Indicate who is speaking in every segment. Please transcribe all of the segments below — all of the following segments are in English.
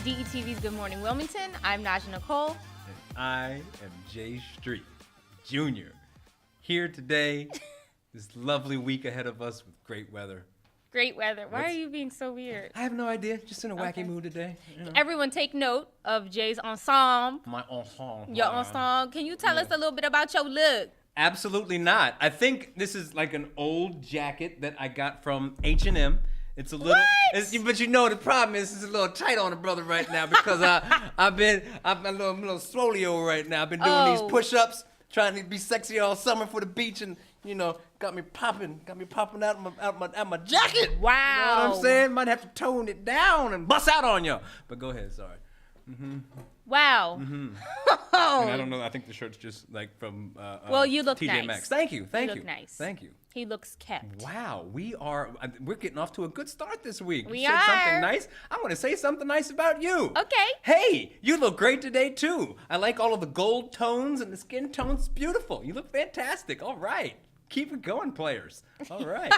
Speaker 1: DETV's Good Morning Wilmington. I'm Nadj and Nicole.
Speaker 2: And I am Jay Street, Jr. Here today, this lovely week ahead of us with great weather.
Speaker 1: Great weather. Why are you being so weird?
Speaker 2: I have no idea. Just in a wacky mood today. You know.
Speaker 1: Everyone take note of Jay's ensemble.
Speaker 2: My ensemble.
Speaker 1: Your ensemble. Can you tell us a little bit about your look?
Speaker 2: Absolutely not. I think this is like an old jacket that I got from H&M. It's a little, but you know the problem is it's a little tight on the brother right now because I'm a little swolio right now. I've been doing these push-ups, trying to be sexy all summer for the beach, and you know, got me popping out my jacket.
Speaker 1: Wow.
Speaker 2: You know what I'm saying? Might have to tone it down and bust out on you. But go ahead, sorry.
Speaker 1: Wow.
Speaker 2: And I don't know. I think the shirt's just like from
Speaker 1: well, you look
Speaker 2: TJ
Speaker 1: nice.
Speaker 2: Maxx. Thank you.
Speaker 1: You look nice.
Speaker 2: Thank you.
Speaker 1: He looks kept.
Speaker 2: Wow, we're getting off to a good start this week.
Speaker 1: We
Speaker 2: You said
Speaker 1: are.
Speaker 2: something nice. I want to say something nice about you.
Speaker 1: Okay.
Speaker 2: Hey, you look great today too. I like all of the gold tones and the skin tones. Beautiful. You look fantastic. All right. Keep it going, players. All right.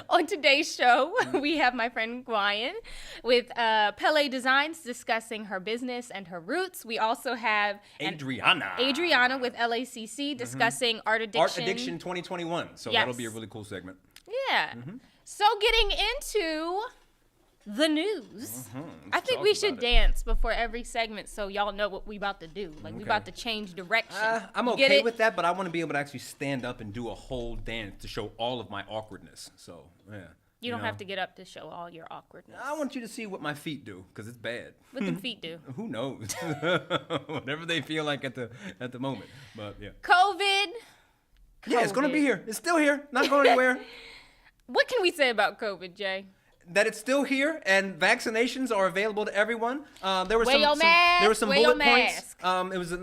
Speaker 1: On today's show, we have my friend Gwanyan with Pele Designs discussing her business and her roots. We also have Adriana with LACC discussing art addiction.
Speaker 2: Art Addiction 2021. So that'll be a really cool segment.
Speaker 1: Yeah. So getting into the news. I think we should dance before every segment so y'all know what we about to do. Like we about to change direction.
Speaker 2: I'm okay with that, but I want to be able to actually stand up and do a whole dance to show all of my awkwardness. So, yeah.
Speaker 1: You don't have to get up to show all your awkwardness.
Speaker 2: I want you to see what my feet do, because it's bad.
Speaker 1: What them feet do?
Speaker 2: Who knows? Whatever they feel like at the moment. But yeah.
Speaker 1: COVID.
Speaker 2: Yeah, it's going to be here. It's still here. Not going anywhere.
Speaker 1: What can we say about COVID, Jay?
Speaker 2: That it's still here and vaccinations are available to everyone. There were some
Speaker 1: Wear your
Speaker 2: bullet points.
Speaker 1: mask.
Speaker 2: It was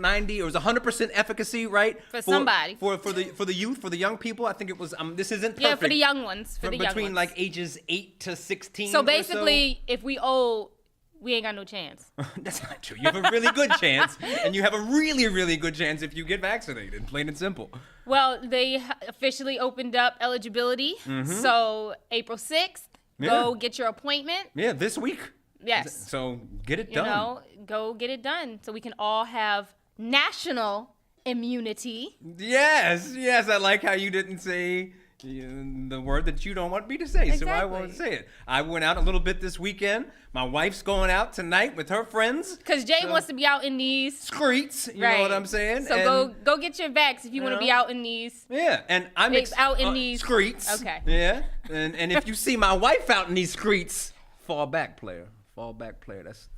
Speaker 2: 100% efficacy, right?
Speaker 1: For somebody.
Speaker 2: For the youth, for the young people. I think it was. This isn't perfect.
Speaker 1: Yeah, for the young ones.
Speaker 2: Between like ages 8 to 16.
Speaker 1: So basically, if we old, we ain't got no chance.
Speaker 2: That's not true. You have a really good chance, and you have a really, really good chance if you get vaccinated. Plain and simple.
Speaker 1: Well, they officially opened up eligibility. So April 6th. Go get your appointment.
Speaker 2: Yeah, this week.
Speaker 1: Yes.
Speaker 2: So get it done.
Speaker 1: You know, go get it done so we can all have national immunity.
Speaker 2: Yes. I like how you didn't say the word that you don't want me to say, so I won't say it. I went out a little bit this weekend. My wife's going out tonight with her friends.
Speaker 1: Because Jay wants to be out in these
Speaker 2: streets, you know what I'm saying?
Speaker 1: So go get your vax if you want to be out in these.
Speaker 2: Yeah, and I'm
Speaker 1: out in these
Speaker 2: streets.
Speaker 1: Okay.
Speaker 2: Yeah, and if you see my wife out in these streets, fall back, player. Fall back, player. That's.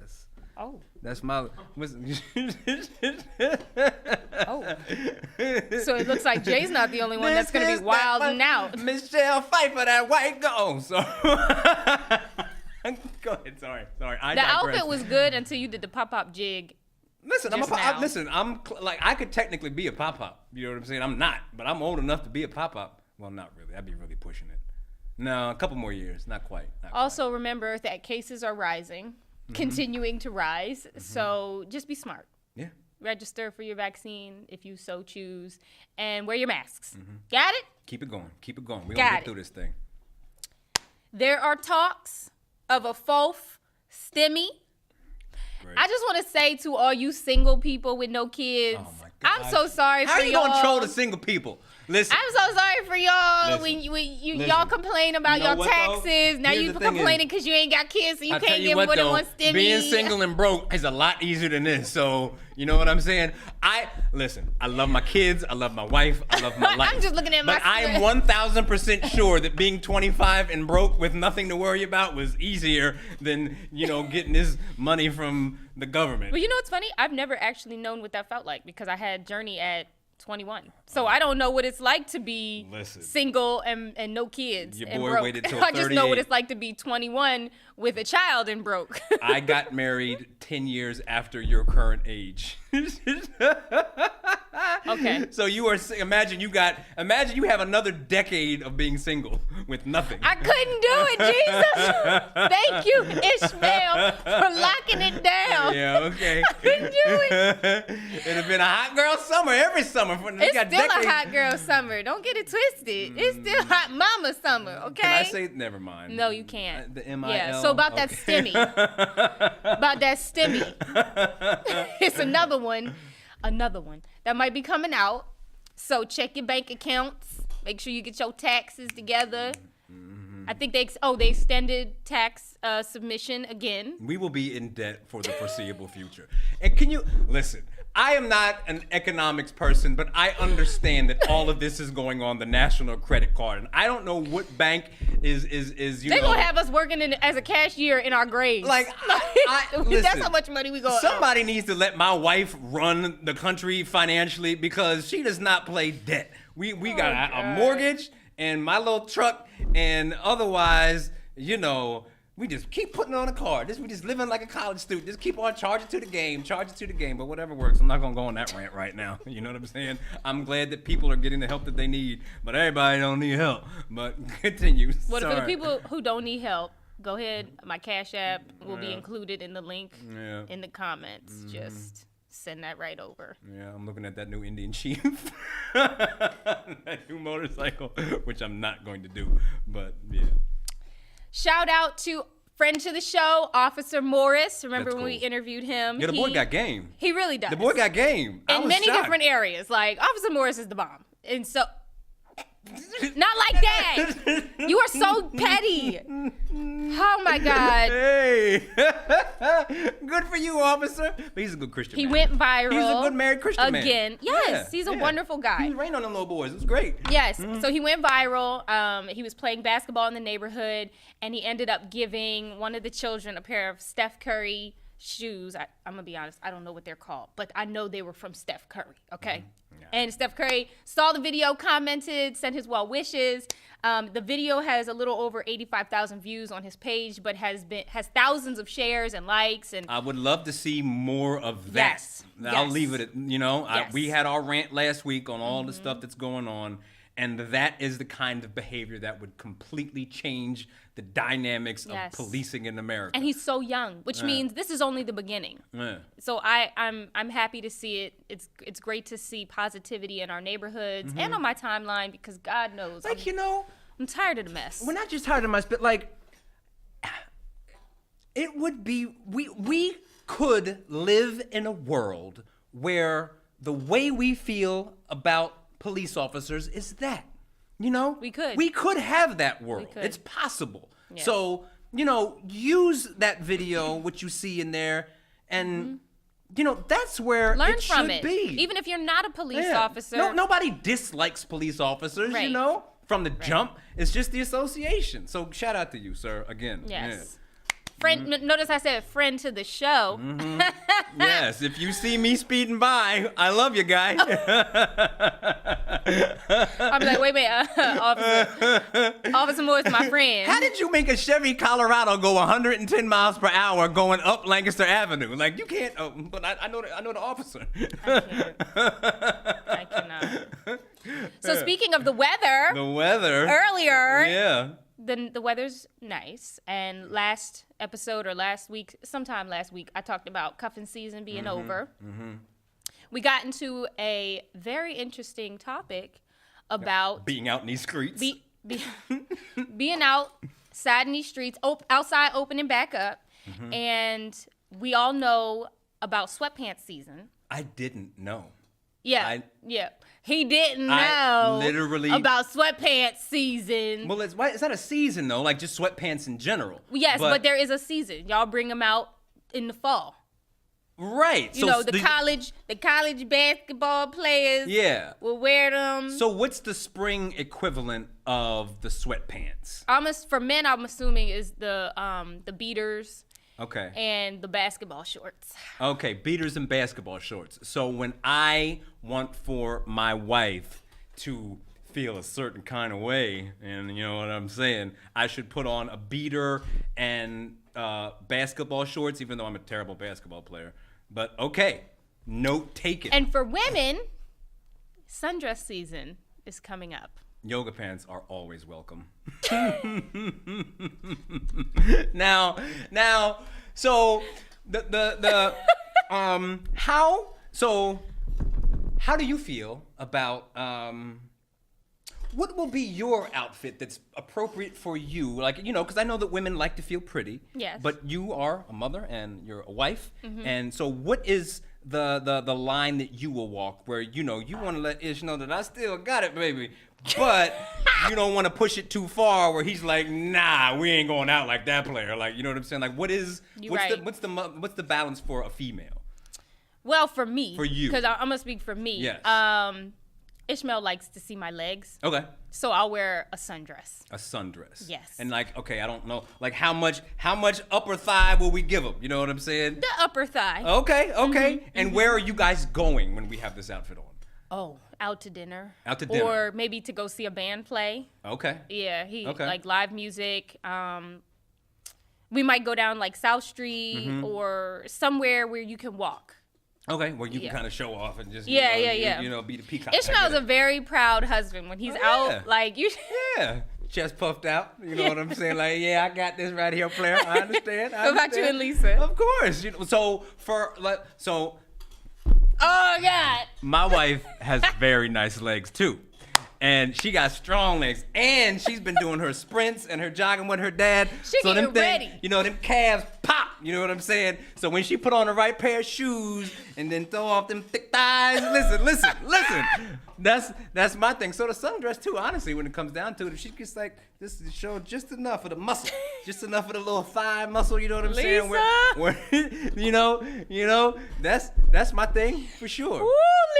Speaker 1: Oh.
Speaker 2: That's my.
Speaker 1: Oh. So it looks like Jay's not the only one that's going to be wilding out.
Speaker 2: Michelle Pfeiffer, that white girl. So. Go ahead. Sorry. I digress.
Speaker 1: Outfit was good until you did the pop-up jig.
Speaker 2: Listen, I could technically be a pop-up. You know what I'm saying? I'm not, but I'm old enough to be a pop-up. Well, not really. I'd be really pushing it. No, a couple more years. Not quite.
Speaker 1: Also, remember that cases are rising. Continuing to rise. So just be smart.
Speaker 2: Yeah.
Speaker 1: Register for your vaccine if you so choose, and wear your masks. Got it?
Speaker 2: Keep it going. We're going to get through this thing.
Speaker 1: There are talks of a fourth STEMI. Great. I just want to say to all you single people with no kids,
Speaker 2: oh my God.
Speaker 1: I'm so sorry for y'all.
Speaker 2: How are you going to troll the single people? Listen.
Speaker 1: I'm so sorry for y'all when y'all complain about your taxes. Now you complaining because you ain't got kids, so you can't get more than one STEMI.
Speaker 2: Being single and broke is a lot easier than this. So you know what I'm saying? I love my kids. I love my wife. I love my life.
Speaker 1: I'm just looking at my.
Speaker 2: But I am 1,000% sure that being 25 and broke with nothing to worry about was easier than getting this money from the government.
Speaker 1: Well, you know what's funny? I've never actually known what that felt like because I had Journey at 21. So I don't know what it's like to be single and no kids.
Speaker 2: Your
Speaker 1: and
Speaker 2: boy
Speaker 1: broke.
Speaker 2: waited till
Speaker 1: 38. I just know what it's like to be 21 with a child and broke.
Speaker 2: I got married 10 years after your current age.
Speaker 1: Okay.
Speaker 2: So imagine you have another decade of being single with nothing.
Speaker 1: I couldn't do it, Jesus. Thank you, Ishmael, for locking it down.
Speaker 2: Yeah, okay.
Speaker 1: I couldn't do it.
Speaker 2: It'd have been a hot girl summer every summer.
Speaker 1: It's still a hot girl summer. Don't get it twisted. It's still hot mama summer, okay?
Speaker 2: Can I say, never mind.
Speaker 1: No, you can't.
Speaker 2: The MIL?
Speaker 1: Yeah, so about that stimmy. About that stimmy. It's another one that might be coming out. So check your bank accounts. Make sure you get your taxes together. I think they extended tax submission again.
Speaker 2: We will be in debt for the foreseeable future. And can you listen? I am not an economics person, but I understand that all of this is going on the national credit card, and I don't know what bank is
Speaker 1: They're gonna have us working as a cashier in our graves.
Speaker 2: Like,
Speaker 1: listen, that's how much money we go.
Speaker 2: Somebody needs to let my wife run the country financially because she does not play debt. We got a mortgage and my little truck, and otherwise, we just keep putting it on a card. We just living like a college student. Just keep on charging to the game. But whatever works. I'm not going to go on that rant right now. You know what I'm saying? I'm glad that people are getting the help that they need, but everybody don't need help. But continue.
Speaker 1: Well, for the people who don't need help, go ahead. My Cash App will be included in the link in the comments. Just send that right over.
Speaker 2: Yeah, I'm looking at that new Indian chief. That new motorcycle, which I'm not going to do. But, yeah.
Speaker 1: Shout out to friend to the show, Officer Morris. Remember
Speaker 2: That's
Speaker 1: when
Speaker 2: cool.
Speaker 1: we interviewed him?
Speaker 2: Yeah, the boy got game.
Speaker 1: He really does.
Speaker 2: The boy got game.
Speaker 1: In many different areas. Like, Officer Morris is the bomb. And so, not like that. You are so petty. Oh, my God.
Speaker 2: Hey. Good for you, officer. But he's a good Christian man.
Speaker 1: He went viral.
Speaker 2: He's a good married Christian man.
Speaker 1: Again. Yes, he's a wonderful guy.
Speaker 2: He rained on them little boys. It was great.
Speaker 1: Yes. So he went viral. He was playing basketball in the neighborhood, and he ended up giving one of the children a pair of Steph Curry shoes. I'm going to be honest. I don't know what they're called, but I know they were from Steph Curry. Okay. And Steph Curry saw the video, commented, sent his well wishes. The video has a little over 85,000 views on his page, but has thousands of shares and likes. And
Speaker 2: I would love to see more of that.
Speaker 1: Yes.
Speaker 2: I'll leave it at,
Speaker 1: Yes.
Speaker 2: we had our rant last week on all the stuff that's going on, and that is the kind of behavior that would completely change the dynamics of policing in America.
Speaker 1: And he's so young, which means this is only the beginning. So I'm happy to see it. It's great to see positivity in our neighborhoods and on my timeline, because God knows, I'm tired of the mess.
Speaker 2: We're not just tired of the mess, but like, it would be, we could live in a world where the way we feel about police officers is that. We could have that world. It's possible. Yes. So, use that video, what you see in there, and that's where
Speaker 1: learn
Speaker 2: it
Speaker 1: from
Speaker 2: should
Speaker 1: it.
Speaker 2: be.
Speaker 1: Even if you're not a police officer.
Speaker 2: Nobody dislikes police officers, from the jump. It's just the association. So shout out to you, sir, again.
Speaker 1: Yes. Friend, notice I said friend to the show.
Speaker 2: Yes, if you see me speeding by, I love you, guy.
Speaker 1: I'll be like, wait, Officer Moore's my friend.
Speaker 2: How did you make a Chevy Colorado go 110 miles per hour going up Lancaster Avenue? Like, you can't, but I know the officer.
Speaker 1: I cannot. So speaking of the weather. Earlier. The weather's nice, and last episode or sometime last week, I talked about cuffing season being over. We got into a very interesting topic about
Speaker 2: being out in these streets.
Speaker 1: Being outside in these streets, outside opening back up, and we all know about sweatpants season.
Speaker 2: I didn't know.
Speaker 1: Yeah. He didn't know about sweatpants season.
Speaker 2: Well, it's not a season, though, like just sweatpants in general.
Speaker 1: Yes, but there is a season. Y'all bring them out in the fall.
Speaker 2: Right.
Speaker 1: The college basketball players will wear them.
Speaker 2: So what's the spring equivalent of the sweatpants?
Speaker 1: For men, I'm assuming is the beaters.
Speaker 2: Okay.
Speaker 1: And the basketball shorts.
Speaker 2: Okay, beaters and basketball shorts. So when I want for my wife to feel a certain kind of way, and you know what I'm saying, I should put on a beater and basketball shorts, even though I'm a terrible basketball player. But okay, note taken.
Speaker 1: And for women, sundress season is coming up.
Speaker 2: Yoga pants are always welcome. Now, so how do you feel about what will be your outfit that's appropriate for you? Like, because I know that women like to feel pretty.
Speaker 1: Yes.
Speaker 2: But you are a mother and you're a wife, and so what is the line that you will walk where you want to let Ish know that I still got it, baby, but you don't want to push it too far where he's like, nah, we ain't going out like that player. Like, you know what I'm saying? Like, what's the balance for a female?
Speaker 1: Well, for me,
Speaker 2: for you,
Speaker 1: because I'm gonna speak for me.
Speaker 2: Yes.
Speaker 1: Ishmael likes to see my legs.
Speaker 2: Okay.
Speaker 1: So I'll wear a sundress.
Speaker 2: A sundress.
Speaker 1: Yes.
Speaker 2: And like, okay, I don't know, like how much upper thigh will we give him? You know what I'm saying?
Speaker 1: The upper thigh.
Speaker 2: Okay. And where are you guys going when we have this outfit on?
Speaker 1: Oh, out to dinner.
Speaker 2: Out to dinner.
Speaker 1: Or maybe to go see a band play.
Speaker 2: Okay.
Speaker 1: Yeah, like live music. We might go down like South Street or somewhere where you can walk.
Speaker 2: Okay, where you can kind of show off and just
Speaker 1: be
Speaker 2: the peacock.
Speaker 1: Ishmael's a very proud husband when he's out. Like you.
Speaker 2: Yeah, chest puffed out. You know what I'm saying? Like, yeah, I got this right here, player. I understand.
Speaker 1: What about you and Lisa?
Speaker 2: Of course. Oh
Speaker 1: God.
Speaker 2: My wife has very nice legs too. And she got strong legs, and she's been doing her sprints and her jogging with her dad.
Speaker 1: She getting ready.
Speaker 2: Them calves pop. You know what I'm saying? So when she put on the right pair of shoes and then throw off them thick thighs, listen. That's my thing. So the sundress too. Honestly, when it comes down to it, if she gets like this to show just enough of the muscle, just enough of the little thigh muscle. You know what I'm saying? Where that's my thing for sure.
Speaker 1: Ooh,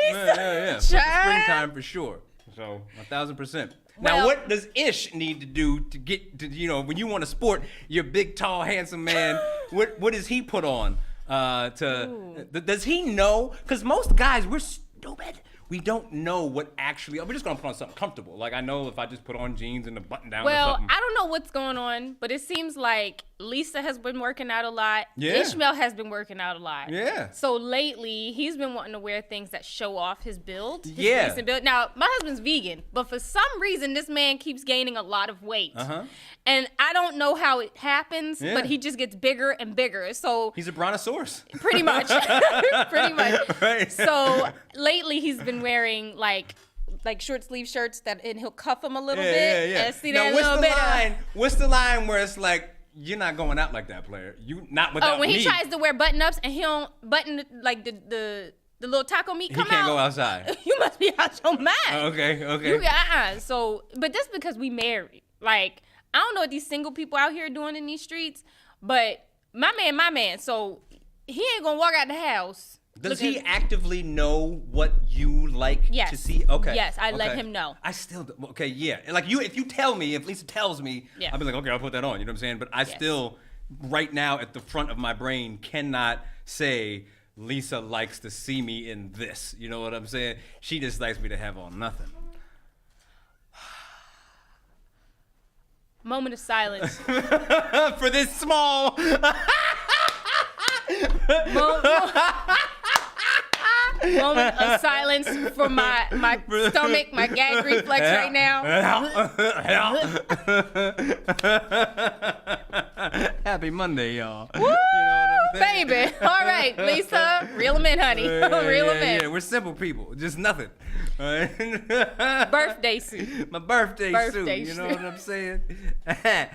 Speaker 1: Lisa.
Speaker 2: Yeah. Springtime for sure. So 1,000%. Now, what does Ish need to do to get to, when you want to sport your big, tall, handsome man, what does he put on? Does he know? Because most guys, we're stupid. We don't know what actually, we're just going to put on something comfortable. Like, I know if I just put on jeans and a button down or something.
Speaker 1: I don't know what's going on, but it seems like Lisa has been working out a lot.
Speaker 2: Yeah.
Speaker 1: Ishmael has been working out a lot.
Speaker 2: Yeah.
Speaker 1: So lately, he's been wanting to wear things that show off his build. His recent build. Now, my husband's vegan, but for some reason, this man keeps gaining a lot of weight. And I don't know how it happens, but he just gets bigger and bigger. So
Speaker 2: he's a brontosaurus.
Speaker 1: Pretty much.
Speaker 2: Right.
Speaker 1: So lately, he's been wearing like short sleeve shirts and he'll cuff them a little bit.
Speaker 2: Yeah.
Speaker 1: And see
Speaker 2: now,
Speaker 1: that little bit.
Speaker 2: What's the line where it's like, you're not going out like that, player? You not without
Speaker 1: when
Speaker 2: me.
Speaker 1: he tries to wear button ups and he don't button like the little taco meat come out.
Speaker 2: He can't go outside.
Speaker 1: You must be out your mind.
Speaker 2: Okay.
Speaker 1: So, but that's because we married. Like, I don't know what these single people out here are doing in these streets, but my man. So he ain't gonna walk out the house.
Speaker 2: Does he actively know what you like to see? Okay.
Speaker 1: Yes, I let him know.
Speaker 2: I still, okay, yeah. Like if Lisa tells me, I'll be like, okay, I'll put that on. You know what I'm saying? But I still, right now at the front of my brain, cannot say Lisa likes to see me in this. You know what I'm saying? She just likes me to have on nothing.
Speaker 1: Moment of silence.
Speaker 2: For this small...
Speaker 1: Moment of silence for my stomach, my gag reflex right now.
Speaker 2: Happy Monday, y'all.
Speaker 1: Woo, baby. All right, Lisa, reel them in, honey. Reel them in.
Speaker 2: Yeah, we're simple people. Just nothing.
Speaker 1: Birthday suit.
Speaker 2: My birthday suit. You know what I'm saying? All right,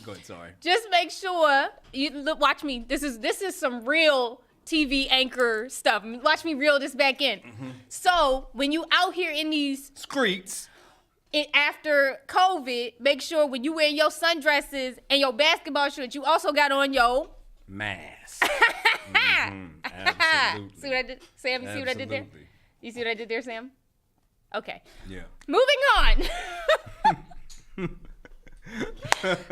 Speaker 2: go ahead. Sorry.
Speaker 1: Just make sure you watch me. This is some real TV anchor stuff. Watch me reel this back in. So when you out here in these
Speaker 2: streets
Speaker 1: after COVID, make sure when you wear your sundresses and your basketball shorts, you also got on your
Speaker 2: mask. Absolutely.
Speaker 1: See what I did, Sam? You see what I did there? You see what I did there, Sam? Okay.
Speaker 2: Yeah.
Speaker 1: Moving on.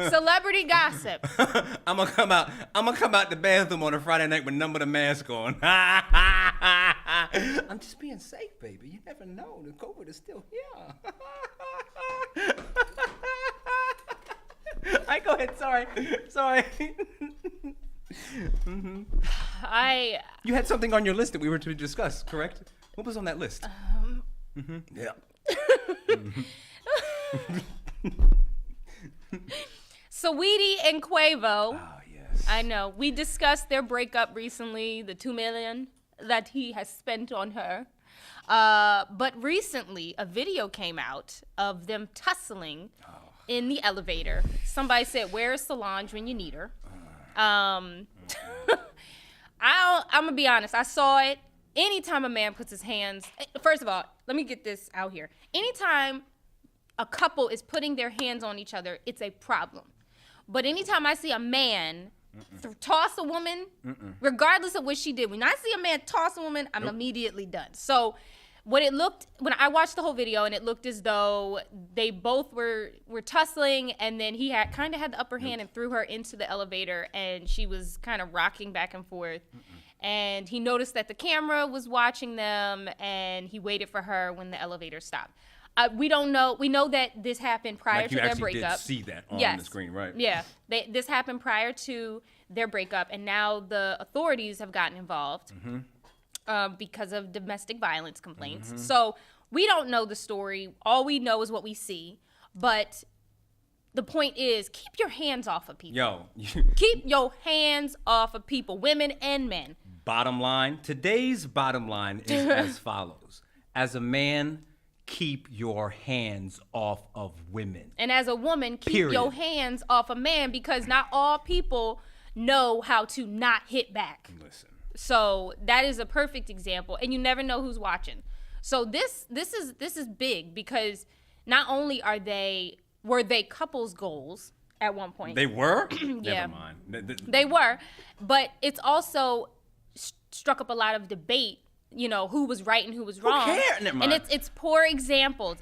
Speaker 1: Celebrity gossip.
Speaker 2: I'm gonna come out the bathroom on a Friday night with none of the mask on. I'm just being safe, baby. You never know. The COVID is still here. I go ahead. Sorry. You had something on your list that we were to discuss, correct? What was on that list? Yeah.
Speaker 1: Saweetie and Quavo.
Speaker 2: Oh, yes.
Speaker 1: I know. We discussed their breakup recently, the $2 million that he has spent on her. But recently, a video came out of them tussling in the elevator. Somebody said, "Where's Solange when you need her?" I'm going to be honest. I saw it. Anytime a man puts his hands... First of all, let me get this out here. Anytime a couple is putting their hands on each other, it's a problem. But anytime I see a man toss a woman, regardless of what she did, when I see a man toss a woman, I'm immediately done. So when I watched the whole video, and it looked as though they both were tussling, and then he kind of had the upper hand and threw her into the elevator, and she was kind of rocking back and forth. And he noticed that the camera was watching them, and he waited for her when the elevator stopped. We don't know. We know that this happened prior to their breakup.
Speaker 2: You actually did see that on the screen, right?
Speaker 1: Yeah. This happened prior to their breakup, and now the authorities have gotten involved because of domestic violence complaints. So we don't know the story. All we know is what we see. But the point is, keep your hands off of people. Keep your hands off of people, women and men.
Speaker 2: Bottom line, today's bottom line is as follows. As a man, keep your hands off of women.
Speaker 1: And as a woman, keep your hands off a man, because not all people know how to not hit back.
Speaker 2: Listen.
Speaker 1: So that is a perfect example, and you never know who's watching. So this is big, because not only were they couples goals at one point.
Speaker 2: They were?
Speaker 1: Yeah.
Speaker 2: Never mind.
Speaker 1: They were, but it's also struck up a lot of debate, who was right and who was wrong.
Speaker 2: Who cares? Never mind.
Speaker 1: And it's poor examples.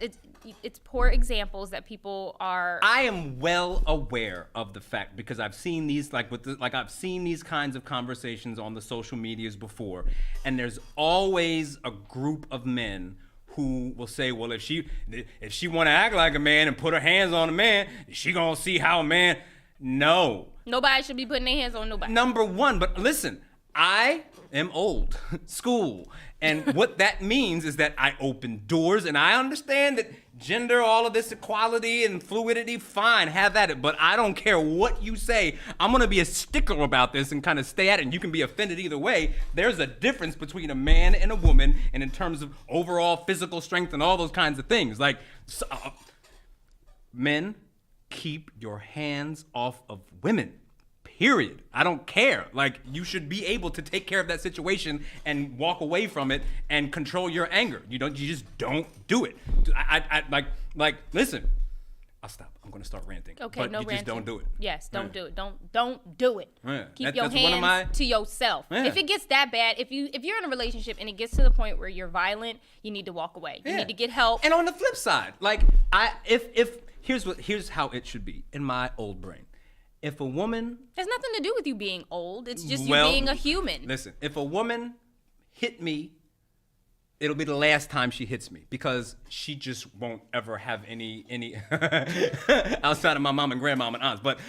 Speaker 1: It's poor examples that people are.
Speaker 2: I am well aware of the fact, because I've seen these I've seen these kinds of conversations on the social medias before, and there's always a group of men who will say, well, if she want to act like a man and put her hands on a man, she gonna see how a man. No.
Speaker 1: Nobody should be putting their hands on nobody.
Speaker 2: Number one, but listen, I am old school, and what that means is that I open doors, and I understand that gender, all of this equality and fluidity, fine, have at it, but I don't care what you say. I'm gonna be a stickler about this and kind of stay at it, and you can be offended either way. There's a difference between a man and a woman, and in terms of overall physical strength and all those kinds of things. Men, keep your hands off of women. Period. I don't care. You should be able to take care of that situation and walk away from it and control your anger. You just don't do it. Listen, I'll stop. I'm going to start ranting.
Speaker 1: Okay,
Speaker 2: but
Speaker 1: no
Speaker 2: you
Speaker 1: ranting.
Speaker 2: just don't do it.
Speaker 1: Yes, don't do it. Don't do it.
Speaker 2: Yeah.
Speaker 1: Keep your hands to yourself. Yeah. If it gets that bad, if you're in a relationship and it gets to the point where you're violent, you need to walk away. You need to get help.
Speaker 2: And on the flip side, here's how it should be in my old brain. If a woman...
Speaker 1: There's nothing to do with you being old. It's just you being a human.
Speaker 2: Listen, if a woman hit me, it'll be the last time she hits me, because she just won't ever have any outside of my mom and grandmom and aunts, but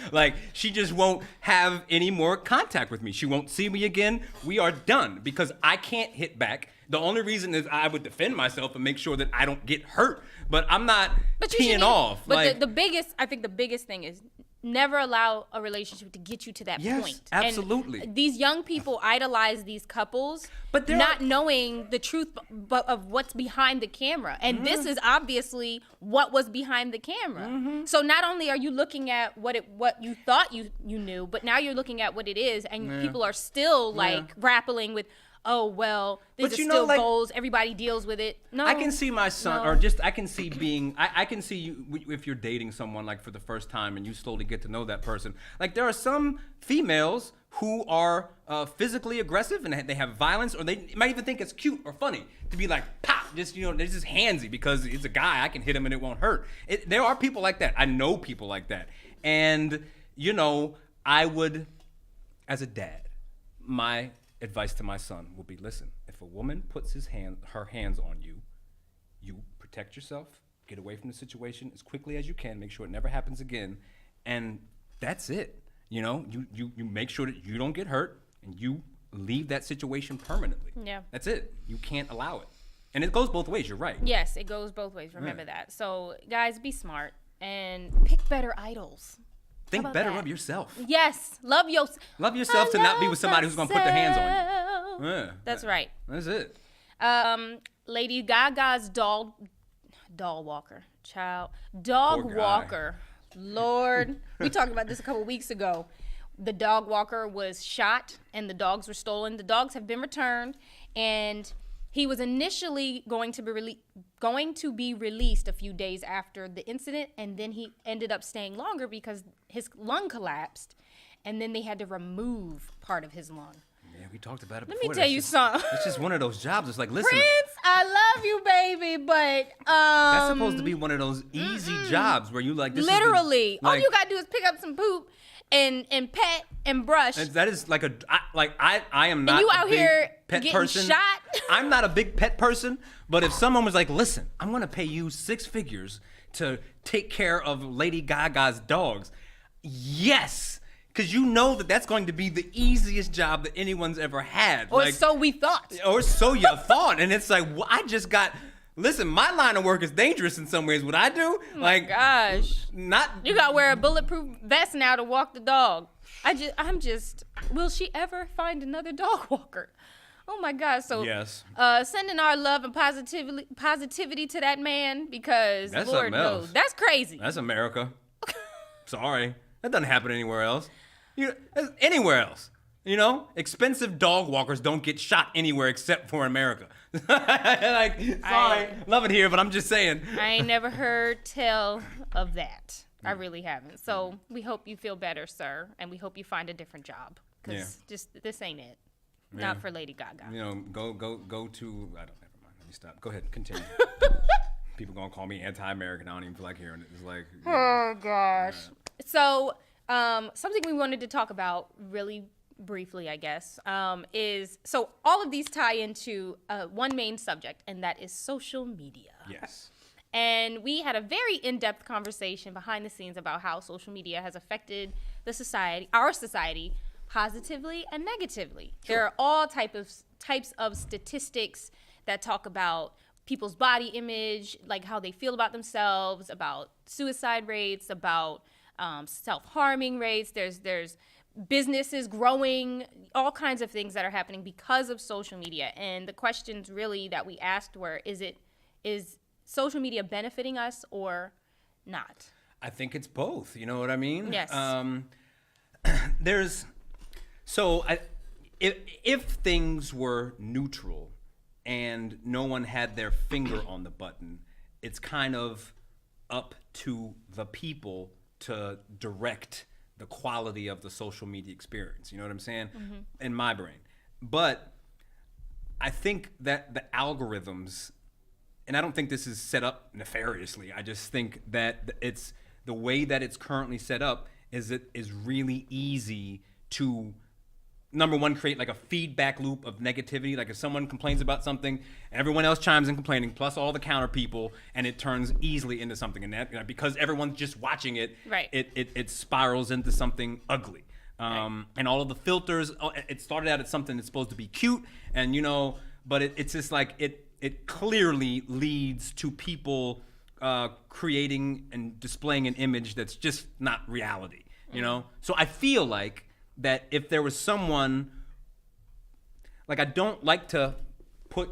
Speaker 2: she just won't have any more contact with me. She won't see me again. We are done, because I can't hit back. The only reason is I would defend myself and make sure that I don't get hurt, but I'm not teeing off.
Speaker 1: But the biggest thing is never allow a relationship to get you to that point.
Speaker 2: Yes, absolutely.
Speaker 1: And these young people idolize these couples,
Speaker 2: but
Speaker 1: not knowing the truth of what's behind the camera. And this is obviously what was behind the camera. So not only are you looking at what you thought you knew, but now you're looking at what it is, and people are still grappling with, oh, well, these are still goals. Everybody deals with it. No.
Speaker 2: I can see my son, I can see you, if you're dating someone for the first time and you slowly get to know that person. There are some females who are physically aggressive and they have violence, or they might even think it's cute or funny to be pop, they're just handsy because he's a guy, I can hit him and it won't hurt. There are people like that. I know people like that. And, I would, as a dad, my advice to my son will be, listen, if a woman puts her hands on you, you protect yourself, get away from the situation as quickly as you can, make sure it never happens again, and that's it. You make sure that you don't get hurt, and you leave that situation permanently.
Speaker 1: Yeah.
Speaker 2: That's it. You can't allow it. And it goes both ways. You're right.
Speaker 1: Yes, it goes both ways. Remember that. So, guys, be smart and pick better idols.
Speaker 2: Think better of yourself.
Speaker 1: Yes. Love yourself
Speaker 2: to not be with somebody who's going to put their hands on you. Yeah.
Speaker 1: That's right.
Speaker 2: That's it.
Speaker 1: Lady Gaga's dog walker. Lord. We talked about this a couple weeks ago. The dog walker was shot and the dogs were stolen. The dogs have been returned, and he was initially going to be released a few days after the incident, and then he ended up staying longer because his lung collapsed, and then they had to remove part of his lung.
Speaker 2: Yeah, we talked about it
Speaker 1: before.
Speaker 2: Let
Speaker 1: me tell you something.
Speaker 2: It's just one of those jobs. It's like, listen,
Speaker 1: Prince, I love you, baby, but
Speaker 2: that's supposed to be one of those easy jobs where you like this.
Speaker 1: Literally, all you gotta do is pick up some poop and pet and brush.
Speaker 2: And that is like I am not.
Speaker 1: And you out here
Speaker 2: pet
Speaker 1: getting
Speaker 2: person.
Speaker 1: shot.
Speaker 2: I'm not a big pet person, but if someone was like, listen, I'm gonna pay you 6 figures to take care of Lady Gaga's dogs, yes. Because you know that's going to be the easiest job that anyone's ever had.
Speaker 1: Or so we thought.
Speaker 2: Or so you thought. And it's like, well, listen, my line of work is dangerous in some ways. What I do,
Speaker 1: oh my gosh. You got to wear a bulletproof vest now to walk the dog. Will she ever find another dog walker? Oh my God. So
Speaker 2: yes.
Speaker 1: Sending our love and positivity to that man, because
Speaker 2: that's
Speaker 1: Lord knows. That's crazy.
Speaker 2: That's America. Sorry. That doesn't happen anywhere else. Anywhere else. You know, expensive dog walkers don't get shot anywhere except for America. Sorry, love it here, but I'm just saying.
Speaker 1: I ain't never heard tell of that. I really haven't. So we hope you feel better, sir, and we hope you find a different job, because this ain't it. Yeah. Not for Lady Gaga.
Speaker 2: You know, go to. Never mind. Let me stop. Go ahead, continue. People gonna call me anti-American. I don't even feel like hearing it. It's like.
Speaker 1: Oh gosh. So. Something we wanted to talk about really briefly, I guess, is so all of these tie into one main subject, and that is social media.
Speaker 2: Yes.
Speaker 1: And we had a very in-depth conversation behind the scenes about how social media has affected our society, positively and negatively. Sure. There are all types of statistics that talk about people's body image, like how they feel about themselves, about suicide rates, about self-harming rates. There's businesses growing, all kinds of things that are happening because of social media. And the questions really that we asked were, is social media benefiting us or not?
Speaker 2: I think it's both. You know what I mean?
Speaker 1: Yes.
Speaker 2: If things were neutral and no one had their finger on the button, it's kind of up to the people to direct the quality of the social media experience. You know what I'm saying? Mm-hmm. In my brain. But I think that the algorithms, and I don't think this is set up nefariously, I just think that it's the way that it's currently set up is really easy to, number one, create like a feedback loop of negativity. Like if someone complains about something, everyone else chimes in complaining, plus all the counter people, and it turns easily into something. And that, because everyone's just watching it,
Speaker 1: right.
Speaker 2: it spirals into something ugly. Right. And all of the filters, it started out as something that's supposed to be cute, and but it's just like it clearly leads to people creating and displaying an image that's just not reality. You know, so I feel like that if there was someone, like, I don't like to put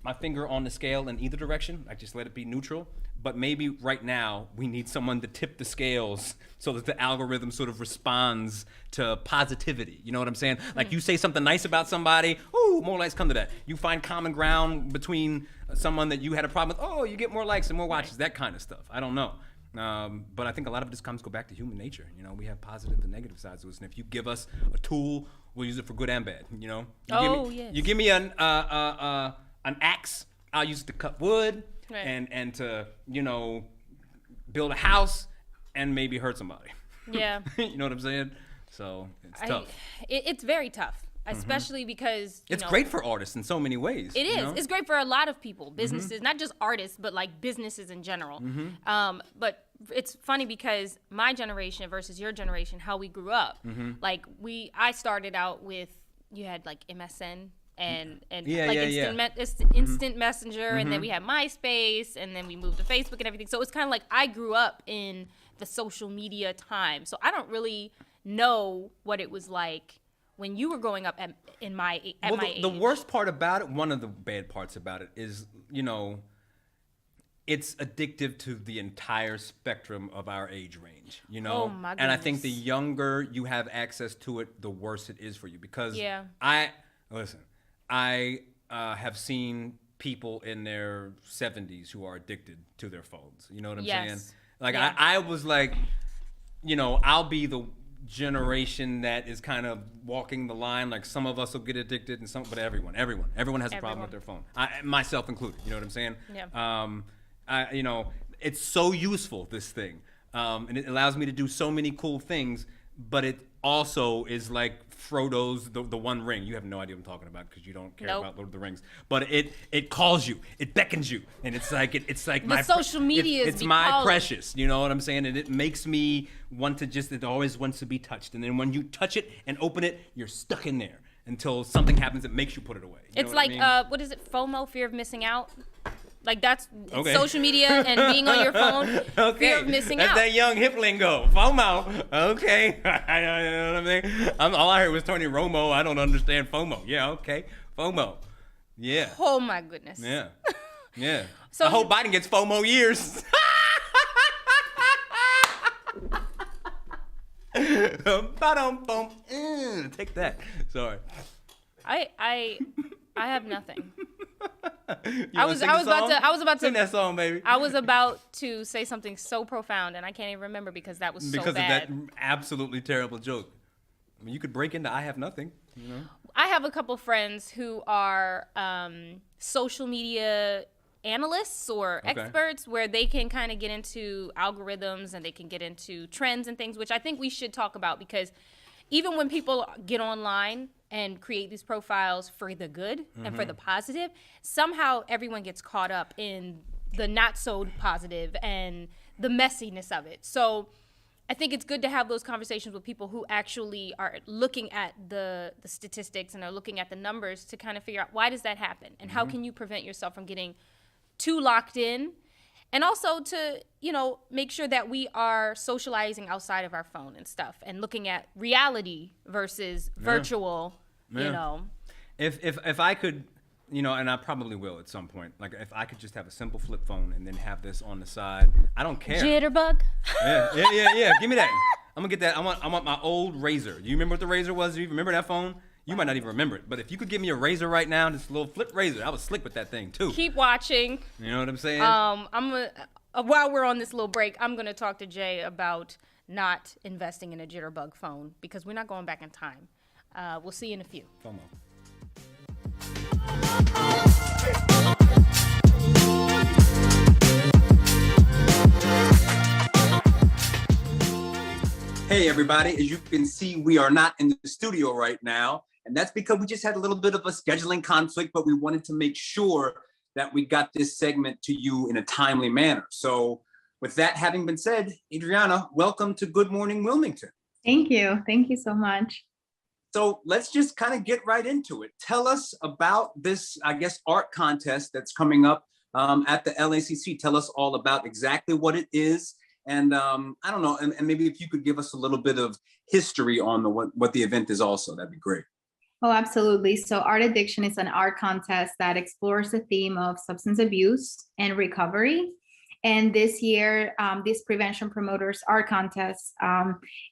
Speaker 2: my finger on the scale in either direction. I just let it be neutral. But maybe right now we need someone to tip the scales so that the algorithm sort of responds to positivity. You know what I'm saying? Like you say something nice about somebody, ooh, more likes come to that. You find common ground between someone that you had a problem with, oh, you get more likes and more watches, that kind of stuff. I don't know. But I think a lot of it just go back to human nature. You know, we have positive and negative sides to us, and if you give us a tool, we'll use it for good and bad. You know, you give me an axe, I'll use it to cut wood, right. and to build a house and maybe hurt somebody.
Speaker 1: Yeah,
Speaker 2: you know what I'm saying? So it's tough.
Speaker 1: It's very tough. Especially because
Speaker 2: it's great for artists in so many ways.
Speaker 1: It is. It's great for a lot of people, businesses, not just artists, but like businesses in general. But it's funny because my generation versus your generation, how we grew up. Like I started out with, you had like MSN instant messenger, and then we had MySpace, and then we moved to Facebook and everything. So it's kind of like I grew up in the social media time, so I don't really know what it was like when you were growing up at my age.
Speaker 2: The worst part about it, one of the bad parts about it is, it's addictive to the entire spectrum of our age range,
Speaker 1: Oh my goodness.
Speaker 2: And I think the younger you have access to it, the worse it is for you. Because I have seen people in their 70s who are addicted to their phones. You know what I'm saying? Like I was like, I'll be the generation that is kind of walking the line. Like some of us will get addicted, and but everyone has a problem with their phone. Myself included. You know what I'm saying?
Speaker 1: Yeah.
Speaker 2: It's so useful, this thing, and it allows me to do so many cool things. But it also is like Frodo's the One Ring. You have no idea what I'm talking about because you don't care about Lord of the Rings. But it calls you, it beckons you, and it's like
Speaker 1: my social media.
Speaker 2: It's my precious. You know what I'm saying? And it makes me want to it always wants to be touched. And then when you touch it and open it, you're stuck in there until something happens that makes you put it away.
Speaker 1: It's like what is it? FOMO, fear of missing out. Like that's social media and being on your phone, fear of missing out.
Speaker 2: That's that young hip lingo, FOMO. Okay, I know what I mean. All I heard was Tony Romo. I don't understand FOMO. Yeah, okay, FOMO. Yeah.
Speaker 1: Oh my goodness.
Speaker 2: Yeah, yeah.
Speaker 1: So
Speaker 2: I hope Biden gets FOMO years. Take that. Sorry.
Speaker 1: I have nothing.
Speaker 2: I was about to
Speaker 1: sing
Speaker 2: that song, baby.
Speaker 1: I was about to say something so profound, and I can't even remember because that was so bad.
Speaker 2: Because of that absolutely terrible joke. I mean, you could break into "I have nothing."
Speaker 1: I have a couple friends who are social media analysts or experts, where they can kind of get into algorithms and they can get into trends and things, which I think we should talk about, because even when people get online and create these profiles for the good and for the positive, somehow everyone gets caught up in the not so positive and the messiness of it. So I think it's good to have those conversations with people who actually are looking at the statistics and are looking at the numbers to kind of figure out why does that happen and how can you prevent yourself from getting too locked in. And also to, make sure that we are socializing outside of our phone and stuff and looking at reality versus virtual,
Speaker 2: If I could, and I probably will at some point, like if I could just have a simple flip phone and then have this on the side, I don't care.
Speaker 1: Jitterbug.
Speaker 2: Yeah. Give me that. I'm gonna get that. I want my old Razor. You remember what the Razor was? Do you remember that phone? You might not even remember it, but if you could give me a Razor right now, this little flip Razor, I was slick with that thing too.
Speaker 1: Keep watching.
Speaker 2: You know what I'm saying?
Speaker 1: While we're on this little break, I'm gonna talk to Jay about not investing in a Jitterbug phone because we're not going back in time. We'll see you in a few.
Speaker 2: FOMO. Hey everybody, as you can see, we are not in the studio right now, and that's because we just had a little bit of a scheduling conflict, but we wanted to make sure that we got this segment to you in a timely manner. So with that having been said, Adriana, welcome to Good Morning Wilmington.
Speaker 3: Thank you. Thank you so much.
Speaker 2: So let's just kind of get right into it. Tell us about this, art contest that's coming up at the LACC. Tell us all about exactly what it is. And I don't know, and maybe if you could give us a little bit of history on what the event is also, that'd be great.
Speaker 3: Oh, absolutely. So Art Addiction is an art contest that explores the theme of substance abuse and recovery. And this year, this Prevention Promoters Art Contest,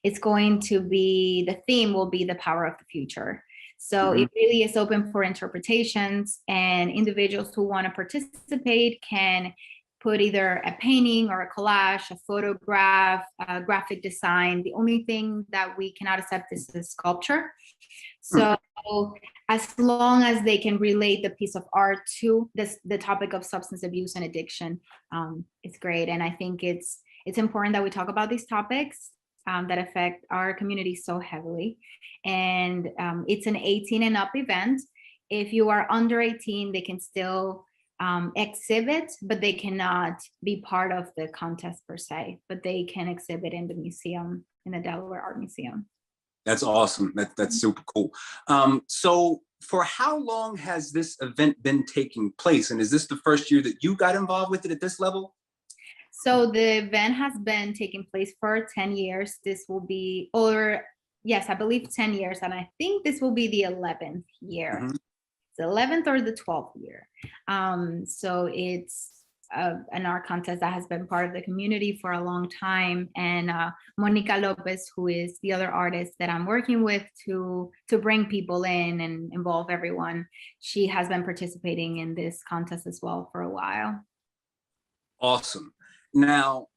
Speaker 3: it's going to be, the theme will be the power of the future. So it really is open for interpretations, and individuals who want to participate can put either a painting or a collage, a photograph, a graphic design. The only thing that we cannot accept is the sculpture. So as long as they can relate the piece of art to the topic of substance abuse and addiction, it's great. And I think it's important that we talk about these topics that affect our community so heavily. And it's an 18 and up event. If you are under 18, they can still exhibit, but they cannot be part of the contest per se, but they can exhibit in the museum, in the Delaware Art Museum.
Speaker 4: That's awesome. That's super cool. So for how long has this event been taking place? And is this the first year that you got involved with it at this level?
Speaker 3: So the event has been taking place for 10 years. This will be, or yes, I believe 10 years. And I think this will be the 11th year.
Speaker 4: Mm-hmm.
Speaker 3: The 11th or the 12th year. So it's an art contest that has been part of the community for a long time. And Monica Lopez, who is the other artist that I'm working with to bring people in and involve everyone, she has been participating in this contest as well for a while.
Speaker 4: Awesome. Now,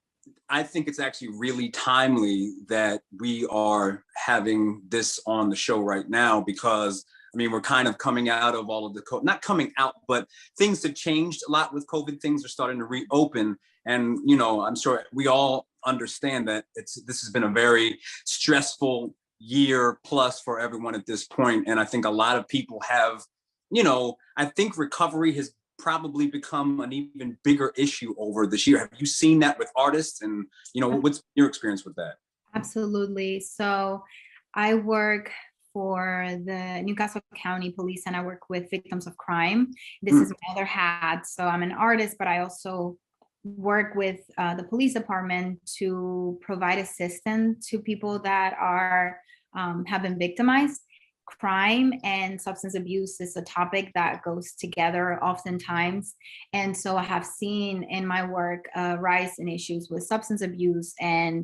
Speaker 4: I think it's actually really timely that we are having this on the show right now, because I mean, we're kind of coming out of all of the not coming out, but things have changed a lot with COVID. Things are starting to reopen. And, you know, I'm sure we all understand that this has been a very stressful year plus for everyone at this point. And I think a lot of people have, you know, I think recovery has probably become an even bigger issue over this year. Have you seen that with artists? And, you know, what's your experience with that?
Speaker 3: Absolutely. So I work for the Newcastle County Police, and I work with victims of crime. This is my other hat. So I'm an artist, but I also work with the police department to provide assistance to people that are have been victimized. Crime and substance abuse is a topic that goes together oftentimes. And so I have seen in my work a rise in issues with substance abuse and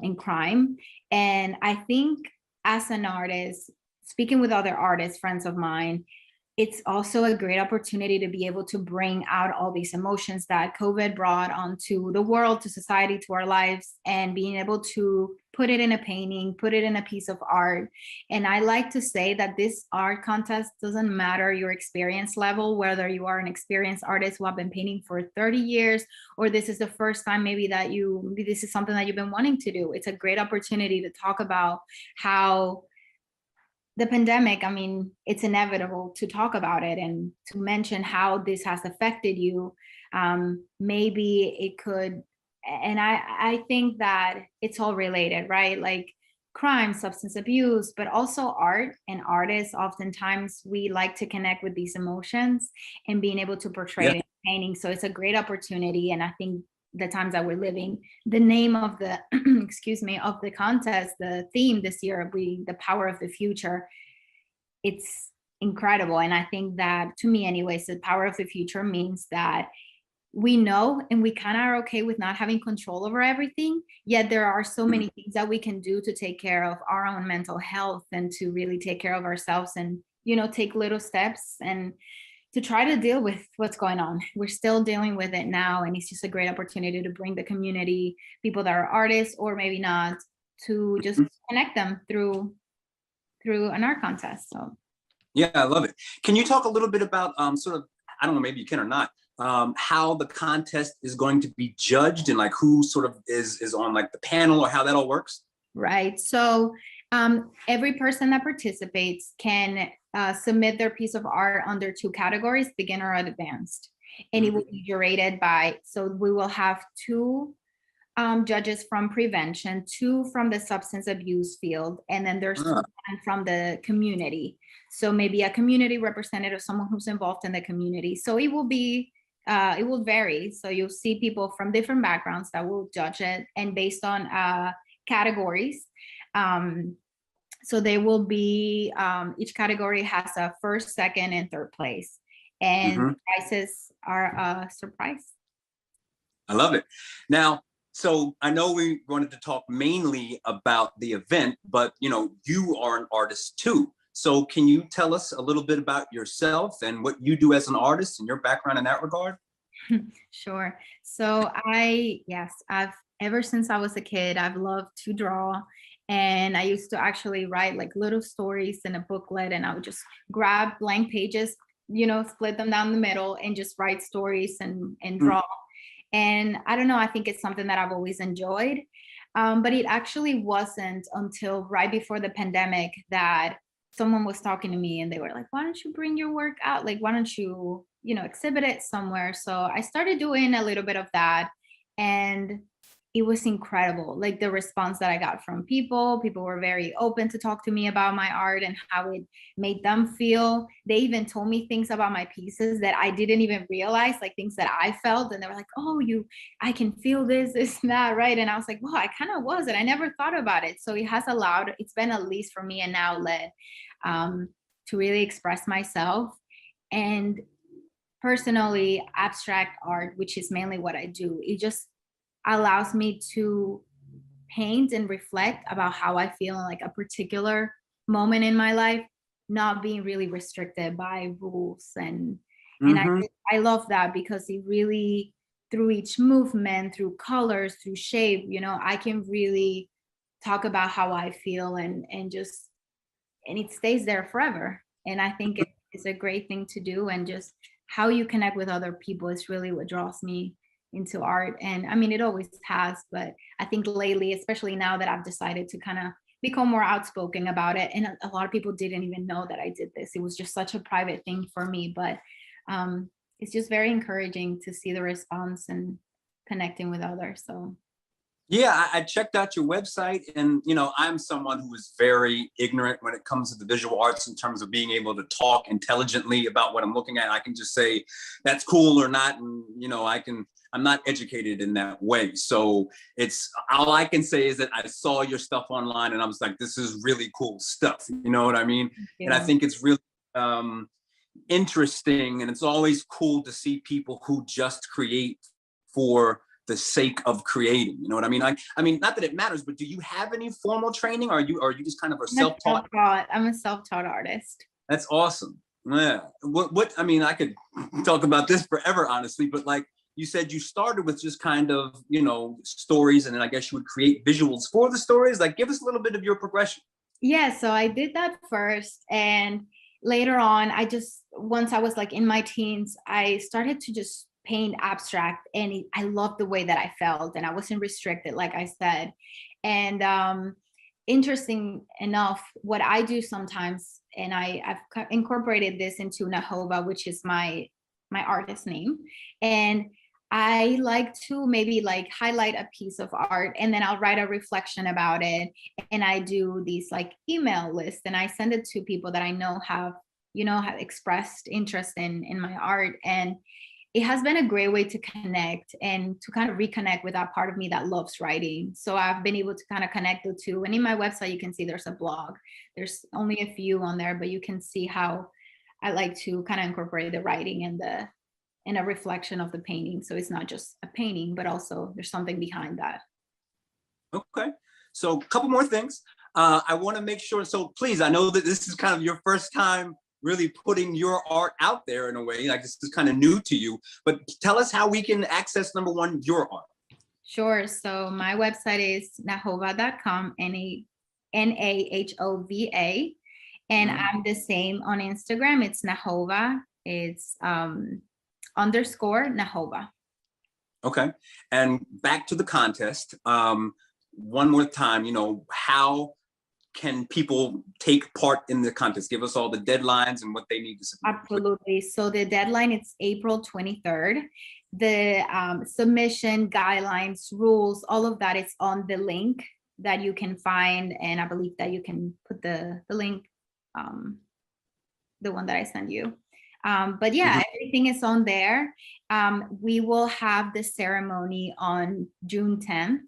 Speaker 3: in crime. And I think as an artist, speaking with other artists, friends of mine, it's also a great opportunity to be able to bring out all these emotions that COVID brought onto the world, to society, to our lives, and being able to put it in a painting, put it in a piece of art. And I like to say that this art contest doesn't matter your experience level, whether you are an experienced artist who have been painting for 30 years, or this is the first time maybe that this is something that you've been wanting to do. It's a great opportunity to talk about how the pandemic, I mean, it's inevitable to talk about it and to mention how this has affected you. Maybe it could, and I think that it's all related, right? Like crime, substance abuse, but also art and artists. Oftentimes we like to connect with these emotions and being able to portray it in painting. So it's a great opportunity. And I think the times that we're living, the name of the excuse me, of the contest, the theme this year, the power of the future, it's incredible. And I think that, to me anyways, the power of the future means that we know and we kind of are okay with not having control over everything, yet there are so many things that we can do to take care of our own mental health and to really take care of ourselves and, you know, take little steps and to try to deal with what's going on. We're still dealing with it now, and it's just a great opportunity to bring the community, people that are artists or maybe not, to just connect them through an art contest. So
Speaker 4: yeah, I love it. Can you talk a little bit about sort of, I don't know, maybe you can or not, how the contest is going to be judged and like who sort of is on like the panel or how that all works?
Speaker 3: Right. So every person that participates can submit their piece of art under 2 categories, beginner or advanced. And it will be curated by, so we will have 2 judges from prevention, 2 from the substance abuse field, and then there's 2 from the community. So maybe a community representative, someone who's involved in the community. So it will be, it will vary. So you'll see people from different backgrounds that will judge it, and based on categories. So they will be, each category has a first, second, and third place. And prizes are a surprise.
Speaker 4: I love it. Now, so I know we wanted to talk mainly about the event, but you know, you are an artist too. So can you tell us a little bit about yourself and what you do as an artist and your background in that regard?
Speaker 3: Sure. So I've ever since I was a kid, I've loved to draw. And I used to actually write like little stories in a booklet, and I would just grab blank pages, you know, split them down the middle and just write stories and draw. And I don't know, I think it's something that I've always enjoyed. But it actually wasn't until right before the pandemic that someone was talking to me and they were like, why don't you bring your work out? Like, why don't you, you know, exhibit it somewhere? So I started doing a little bit of that. And it was incredible. Like the response that I got from people were very open to talk to me about my art and how it made them feel. They even told me things about my pieces that I didn't even realize, like things that I felt. And they were like, oh, I can feel this and that, right? And I was like, well, I kind of was, and I never thought about it. So it's been at least for me an outlet to really express myself. And personally, abstract art, which is mainly what I do, it just allows me to paint and reflect about how I feel in like a particular moment in my life, not being really restricted by rules. And I love that, because it really, through each movement, through colors, through shape, you know, I can really talk about how I feel and it stays there forever. And I think it's a great thing to do, and just how you connect with other people is really what draws me into art. And I mean, it always has, but I think lately, especially now that I've decided to kind of become more outspoken about it, and a lot of people didn't even know that I did this. It was just such a private thing for me, but it's just very encouraging to see the response and connecting with others. So
Speaker 4: yeah, I checked out your website, and you know, I'm someone who is very ignorant when it comes to the visual arts in terms of being able to talk intelligently about what I'm looking at. I can just say that's cool or not, and you know, I'm not educated in that way. So it's all I can say is that I saw your stuff online and I was like, this is really cool stuff. You know what I mean? Yeah. And I think it's really interesting, and it's always cool to see people who just create for the sake of creating. You know what I mean? I mean, not that it matters, but do you have any formal training? Or are you just kind of a self-taught?
Speaker 3: I'm a self-taught artist.
Speaker 4: That's awesome. Yeah. What I mean, I could talk about this forever, honestly, but like you said, you started with just kind of, you know, stories, and then I guess you would create visuals for the stories. Like, give us a little bit of your progression.
Speaker 3: Yeah, so I did that first, and later on, once I was like in my teens, I started to just paint abstract, and I loved the way that I felt, and I wasn't restricted, like I said. And interesting enough, what I do sometimes, and I've incorporated this into Nahova, which is my artist name, and I like to maybe like highlight a piece of art, and then I'll write a reflection about it, and I do these like email lists, and I send it to people that I know have expressed interest in my art. And it has been a great way to connect and to kind of reconnect with that part of me that loves writing. So I've been able to kind of connect the two. And in my website, you can see there's a blog. There's only a few on there, but you can see how I like to kind of incorporate the writing and a reflection of the painting. So it's not just a painting, but also there's something behind that.
Speaker 4: Okay. So a couple more things. I want to make sure. So please, I know that this is kind of your first time really putting your art out there in a way, like this is kind of new to you, but tell us how we can access, number one, your art.
Speaker 3: Sure. So my website is nahova.com, Nahova. And I'm the same on Instagram. It's Nahova. It's _ Nahova.
Speaker 4: Okay. And back to the contest. One more time, you know, how can people take part in the contest? Give us all the deadlines and what they need to submit.
Speaker 3: Absolutely. So the deadline is April 23rd. The submission guidelines, rules, all of that is on the link that you can find. And I believe that you can put the link, the one that I sent you. But yeah, everything is on there. We will have the ceremony on June 10th.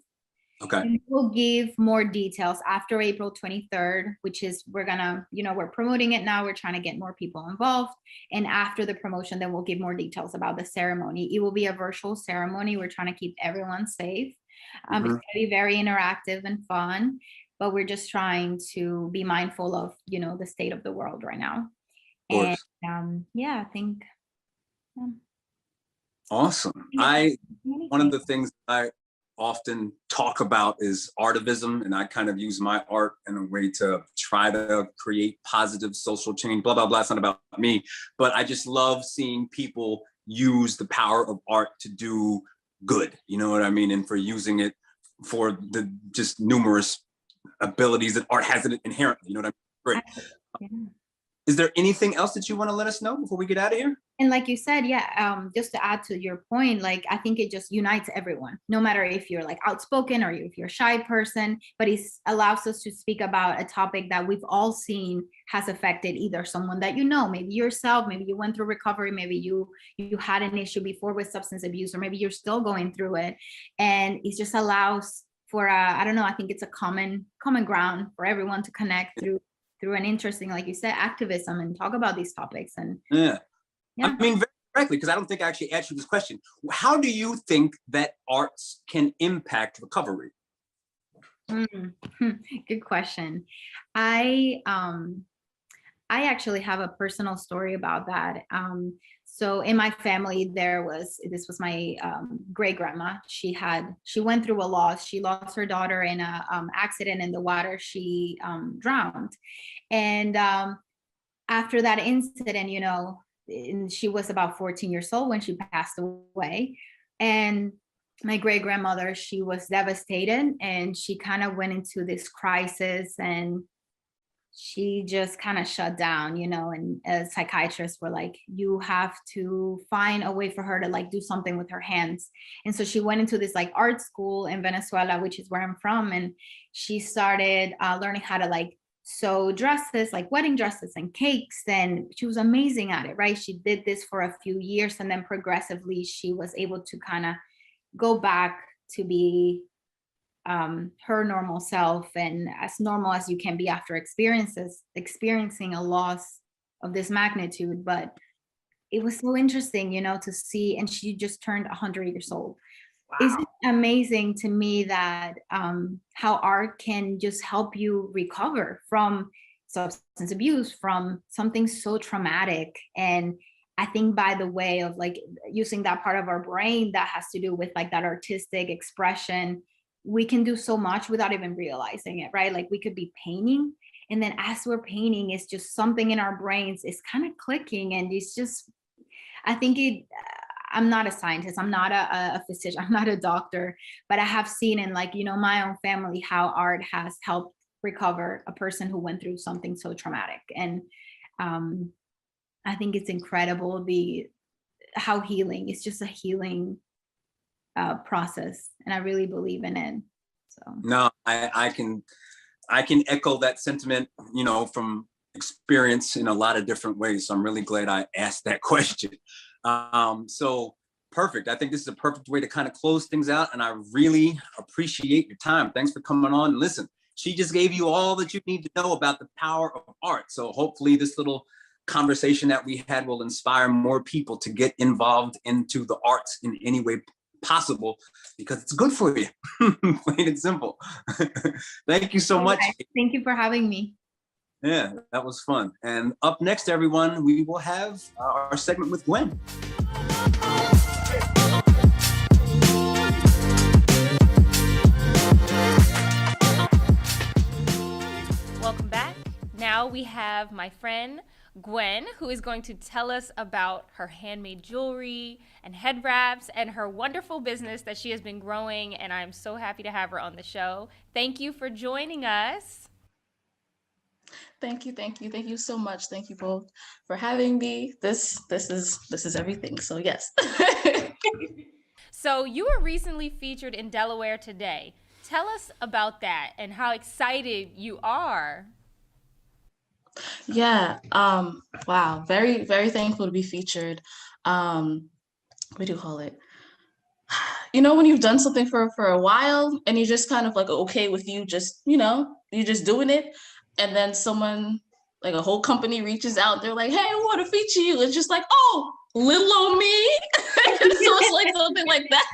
Speaker 4: Okay.
Speaker 3: And we'll give more details after April 23rd, which is we're promoting it now. We're trying to get more people involved. And after the promotion, then we'll give more details about the ceremony. It will be a virtual ceremony. We're trying to keep everyone safe. It's going to be very interactive and fun, but we're just trying to be mindful of, you know, the state of the world right now. And yeah, I think.
Speaker 4: Awesome. One of the things I often talk about is artivism, and I kind of use my art in a way to try to create positive social change, blah, blah, blah. It's not about me, but I just love seeing people use the power of art to do good. You know what I mean? And for using it for the just numerous abilities that art has in it inherently. You know what I mean? Great. Is there anything else that you want to let us know before we get out of here?
Speaker 3: And like you said, yeah, just to add to your point, like I think it just unites everyone, no matter if you're like outspoken or if you're a shy person, but it allows us to speak about a topic that we've all seen has affected either someone that you know, maybe yourself, maybe you went through recovery, maybe you had an issue before with substance abuse, or maybe you're still going through it. And it just allows for I don't know, I think it's a common ground for everyone to connect through an interesting, like you said, activism and talk about these topics. And
Speaker 4: yeah. I mean, very directly, because I don't think I actually answered this question. How do you think that arts can impact recovery?
Speaker 3: Good question. I actually have a personal story about that. So in my family, this was my great grandma. She went through a loss. She lost her daughter in a accident in the water. She drowned, and after that incident, and she was about 14 years old when she passed away. And my great grandmother, she was devastated, and she kind of went into this crisis, and she just kind of shut down, and as psychiatrists were like, you have to find a way for her to like do something with her hands. And so she went into this like art school in Venezuela, which is where I'm from. And she started learning how to like sew dresses, like wedding dresses and cakes. And she was amazing at it, right? She did this for a few years, and then progressively she was able to kind of go back to be her normal self, and as normal as you can be after experiencing a loss of this magnitude. But it was so interesting, to see, and she just turned 100 years old. Wow. It's amazing to me that how art can just help you recover from substance abuse, from something so traumatic. And I think by the way of like using that part of our brain that has to do with like that artistic expression, we can do so much without even realizing it, right? Like we could be painting, and then as we're painting, it's just something in our brains is kind of clicking, and it's just, I think I'm not a scientist, I'm not a physician, I'm not a doctor, but I have seen in like, my own family, how art has helped recover a person who went through something so traumatic. And I think it's incredible how healing, it's just a healing process, and I really believe in it. So
Speaker 4: no, I can echo that sentiment, from experience in a lot of different ways. So I'm really glad I asked that question. So perfect. I think this is a perfect way to kind of close things out, and I really appreciate your time. Thanks for coming on. And listen, she just gave you all that you need to know about the power of art. So hopefully this little conversation that we had will inspire more people to get involved into the arts in any way possible, because it's good for you. Plain and simple. Thank you so much.
Speaker 3: Thank you for having me.
Speaker 4: Yeah, that was fun. And up next, everyone, we will have our segment with Gwen.
Speaker 1: Welcome back. Now we have my friend Gwen, who is going to tell us about her handmade jewelry and head wraps and her wonderful business that she has been growing, and I'm so happy to have her on the show. Thank you for joining us.
Speaker 5: Thank you so much. Thank you both for having me. This is everything. So yes.
Speaker 1: So you were recently featured in Delaware Today. Tell us about that and how excited you are.
Speaker 5: Yeah. Wow. Very, very thankful to be featured. What do you call it? When you've done something for a while and you're just kind of like okay with you just, you're just doing it. And then someone, like a whole company reaches out, they're like, hey, we want to feature you. It's just like, oh, little old me. So it's like something like that.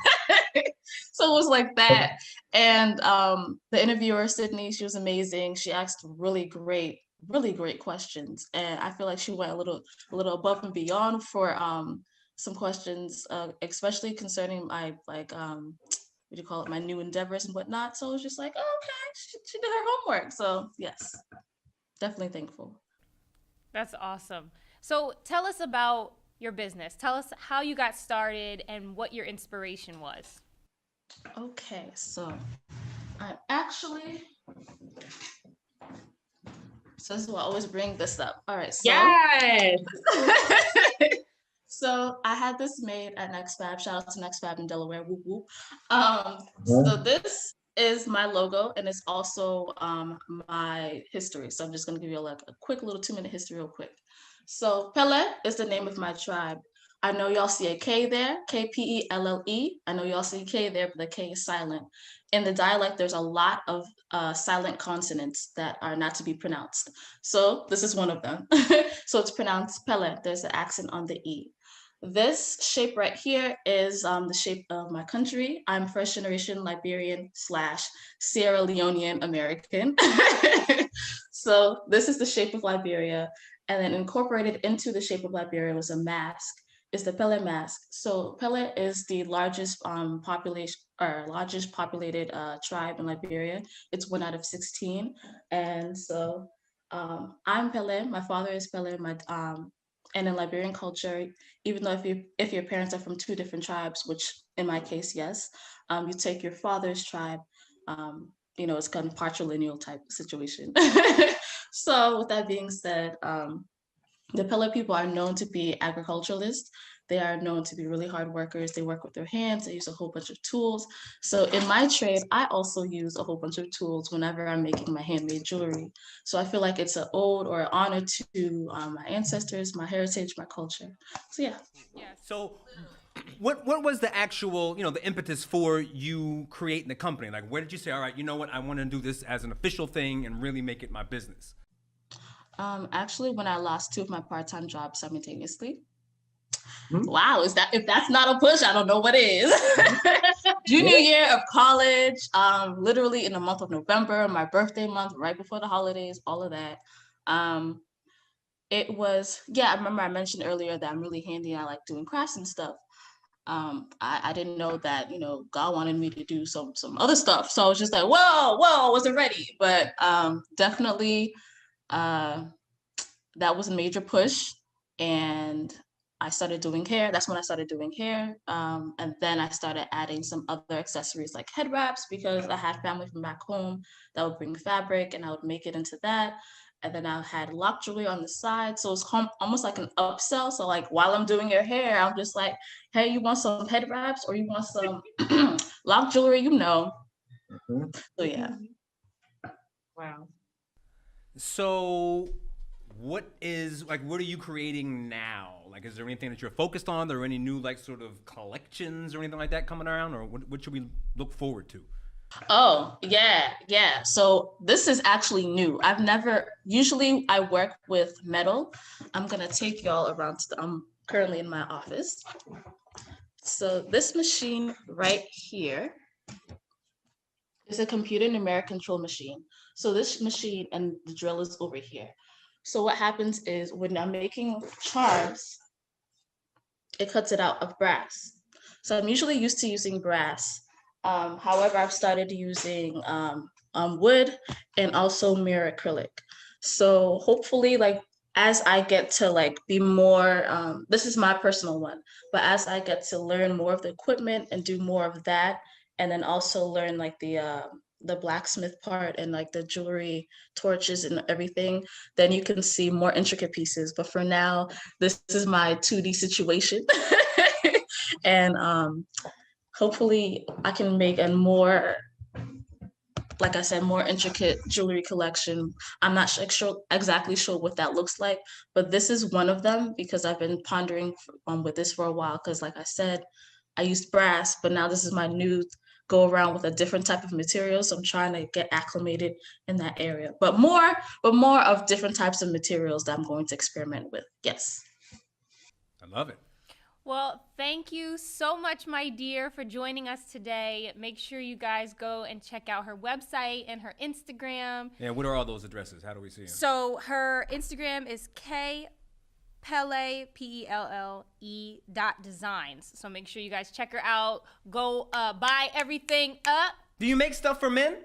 Speaker 5: So it was like that. And the interviewer, Sydney, she was amazing. She asked really great questions. And I feel like she went a little above and beyond for some questions, especially concerning my, like, what do you call it, my new endeavors and whatnot. So it was just like, oh, okay, she did her homework. So yes, definitely thankful.
Speaker 1: That's awesome. So tell us about your business. Tell us how you got started and what your inspiration was.
Speaker 5: Okay, so I'm So this is why I always bring this up. All right. So,
Speaker 6: Yes.
Speaker 5: So I had this made at Next Fab. Shout out to Next Fab in Delaware. Whoop whoop. So this is my logo, and it's also my history. So I'm just gonna give you like a quick little 2-minute history real quick. So Pele is the name of my tribe. I know y'all see a K there, K-P-E-L-L-E. I know y'all see a K there, but the K is silent. In the dialect, there's a lot of silent consonants that are not to be pronounced. So this is one of them. So it's pronounced Pele. There's an accent on the E. This shape right here is the shape of my country. I'm first generation Liberian / Sierra Leonean American. So this is the shape of Liberia. And then incorporated into the shape of Liberia was a mask. It's the Pele mask. So Pele is the largest largest populated tribe in Liberia. It's 1 out of 16. And so I'm Pele. My father is Pele. And in Liberian culture, even though if your parents are from 2 different tribes, which in my case, yes, you take your father's tribe, it's kind of patrilineal type situation. So with that being said, the Pele people are known to be agriculturalists. They are known to be really hard workers. They work with their hands. They use a whole bunch of tools. So in my trade, I also use a whole bunch of tools whenever I'm making my handmade jewelry. So I feel like it's an ode or an honor to my ancestors, my heritage, my culture. So yeah.
Speaker 2: So what was the actual, the impetus for you creating the company? Like, where did you say, all right, you know what, I want to do this as an official thing and really make it my business?
Speaker 5: Actually, when I lost 2 of my part-time jobs simultaneously. Wow, if that's not a push, I don't know what is. Junior year of college, literally in the month of November, my birthday month, right before the holidays, all of that. It was, I remember I mentioned earlier that I'm really handy and I like doing crafts and stuff. I didn't know that, God wanted me to do some other stuff. So I was just like, whoa, I wasn't ready. But definitely that was a major push. And I started doing hair. That's when I started doing hair. And then I started adding some other accessories like head wraps because I had family from back home that would bring fabric and I would make it into that. And then I had lock jewelry on the side. So it's almost like an upsell. So like while I'm doing your hair, I'm just like, hey, you want some head wraps or you want some lock jewelry, So yeah.
Speaker 6: Wow.
Speaker 2: So what are you creating now? Like, is there anything that you're focused on? Are there any new sort of collections or anything like that coming around? Or what should we look forward to?
Speaker 5: Oh, yeah. So this is actually new. Usually I work with metal. I'm gonna take y'all around I'm currently in my office. So this machine right here is a computer numeric control machine. So this machine and the drill is over here. So what happens is when I'm making charms, it cuts it out of brass. So I'm usually used to using brass. However, I've started using wood and also mirror acrylic. So hopefully, as I get to be more, this is my personal one, but as I get to learn more of the equipment and do more of that, and then also learn the blacksmith part and the jewelry torches and everything, then you can see more intricate pieces. But for now, this is my 2D situation. And hopefully I can make a more, like I said, more intricate jewelry collection. I'm not exactly sure what that looks like, but this is one of them because I've been pondering with this for a while. Because like I said, I used brass, but now this is my new go around with a different type of material. So I'm trying to get acclimated in that area, but more of different types of materials that I'm going to experiment with. Yes.
Speaker 2: I love it.
Speaker 1: Well, thank you so much, my dear, for joining us today. Make sure you guys go and check out her website and her Instagram.
Speaker 2: Yeah, what are all those addresses? How do we see them?
Speaker 1: So her Instagram is Pelle, Pelle.designs. So make sure you guys check her out. Go buy everything up.
Speaker 2: Do you make stuff for men?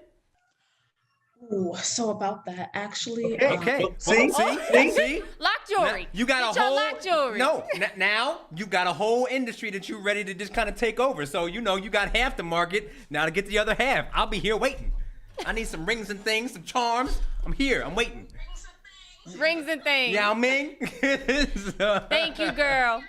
Speaker 5: Ooh, so about that, actually.
Speaker 2: Okay. See?
Speaker 1: Lock jewelry.
Speaker 2: Now, you got
Speaker 1: Get your lock jewelry.
Speaker 2: No, now you got a whole industry that you're ready to just kind of take over. So, you got half the market. Now to get the other half, I'll be here waiting. I need some rings and things, some charms. I'm here. I'm waiting.
Speaker 1: Rings and things.
Speaker 2: Yao Ming.
Speaker 1: Thank you, girl.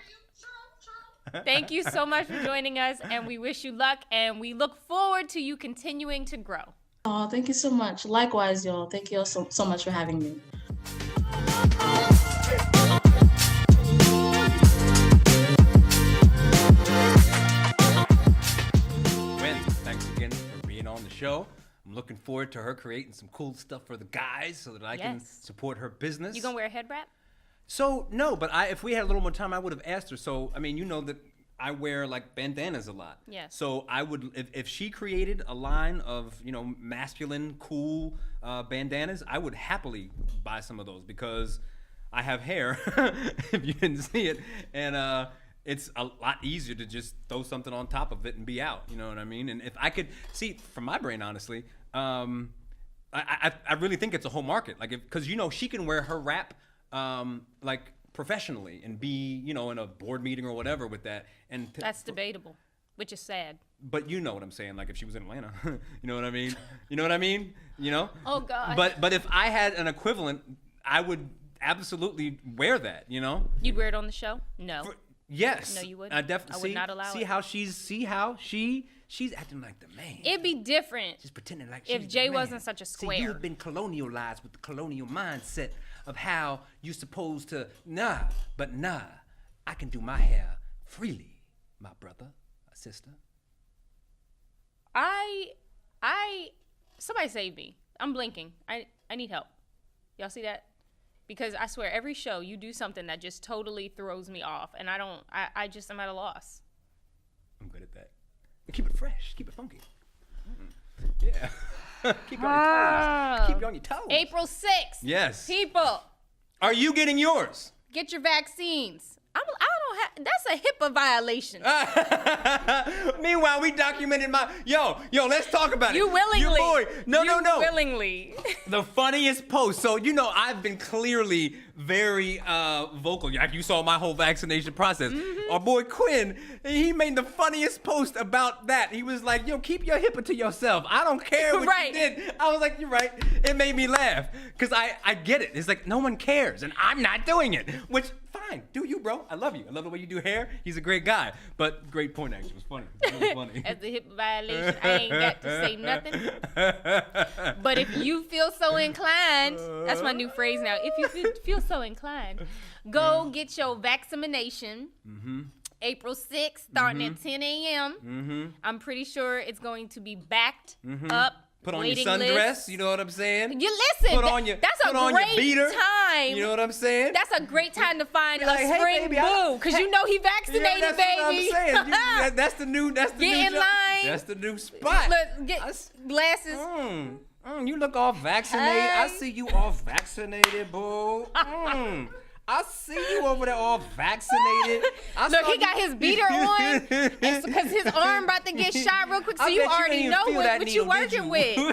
Speaker 1: Thank you so much for joining us, and we wish you luck, and we look forward to you continuing to grow.
Speaker 5: Oh, thank you so much. Likewise, y'all. Thank you all so much for having me.
Speaker 2: Thanks again for being on the show. I'm looking forward to her creating some cool stuff for the guys so that I can support her business.
Speaker 1: You gonna wear a head wrap?
Speaker 2: So, no, but if we had a little more time, I would have asked her. So, I mean, you know that I wear like bandanas a lot.
Speaker 1: Yes.
Speaker 2: So I would, if she created a line of, masculine, cool bandanas, I would happily buy some of those because I have hair, if you didn't see it. And, it's a lot easier to just throw something on top of it and be out. You know what I mean? And if I could see from my brain, honestly, I really think it's a whole market. Like, because she can wear her wrap like professionally and be in a board meeting or whatever with that. And
Speaker 1: that's debatable, which is sad.
Speaker 2: But you know what I'm saying? Like if she was in Atlanta, you know what I mean? You know what I mean?
Speaker 1: Oh God.
Speaker 2: But if I had an equivalent, I would absolutely wear that.
Speaker 1: You'd wear it on the show? No.
Speaker 2: Yes.
Speaker 1: No, you wouldn't.
Speaker 2: I definitely
Speaker 1: would not allow it.
Speaker 2: See how she's acting like the man.
Speaker 1: It'd be different.
Speaker 2: She's pretending like she's
Speaker 1: if Jay wasn't such a square.
Speaker 2: See, you've been colonialized with the colonial mindset of how you're supposed to. Nah, I can do my hair freely, my brother, my sister.
Speaker 1: Somebody save me. I'm blinking. I need help. Y'all see that? Because I swear every show you do something that just totally throws me off, and I just am at a loss.
Speaker 2: I'm good at that. Keep it fresh. Keep it funky. Yeah. Keep it on your toes. Keep it on your toes.
Speaker 1: April 6th.
Speaker 2: Yes.
Speaker 1: People.
Speaker 2: Are you getting yours?
Speaker 1: Get your vaccines. I don't have. That's a HIPAA violation.
Speaker 2: Meanwhile, we documented yo. Let's talk about
Speaker 1: You
Speaker 2: it.
Speaker 1: willingly.
Speaker 2: Your boy. No.
Speaker 1: Willingly.
Speaker 2: The funniest post. So I've been clearly very vocal. You saw my whole vaccination process. Mm-hmm. Our boy Quinn, he made the funniest post about that. He was like, keep your HIPAA to yourself. I don't care what you did. I was like, you're right. It made me laugh because I get it. It's like no one cares, and I'm not doing it. Which fine, do you, bro? I love you. I love the way you do hair. He's a great guy. But great point, actually. It was funny. It was funny.
Speaker 1: As the HIPAA violation, I ain't got to say nothing. But if you feel so inclined, that's my new phrase now. If you feel so inclined, go get your vaccination. Mm-hmm. April 6th, starting at 10 a.m. Mm-hmm. I'm pretty sure it's going to be backed up.
Speaker 2: Put on your sundress, you know what I'm saying?
Speaker 1: You listen. That's a great
Speaker 2: beater,
Speaker 1: time.
Speaker 2: You know what I'm saying?
Speaker 1: That's a great time to find a
Speaker 2: hey,
Speaker 1: spring
Speaker 2: baby,
Speaker 1: boo, because he vaccinated,
Speaker 2: that's
Speaker 1: baby.
Speaker 2: What I'm saying. That's the new.
Speaker 1: Get in line.
Speaker 2: That's the new spot.
Speaker 1: Look, get glasses.
Speaker 2: You look all vaccinated.
Speaker 1: Hey.
Speaker 2: I see you all vaccinated, boo. I see you over there all vaccinated.
Speaker 1: Look, he got his beater on because his arm about to get shot real quick, so you already know what you working with.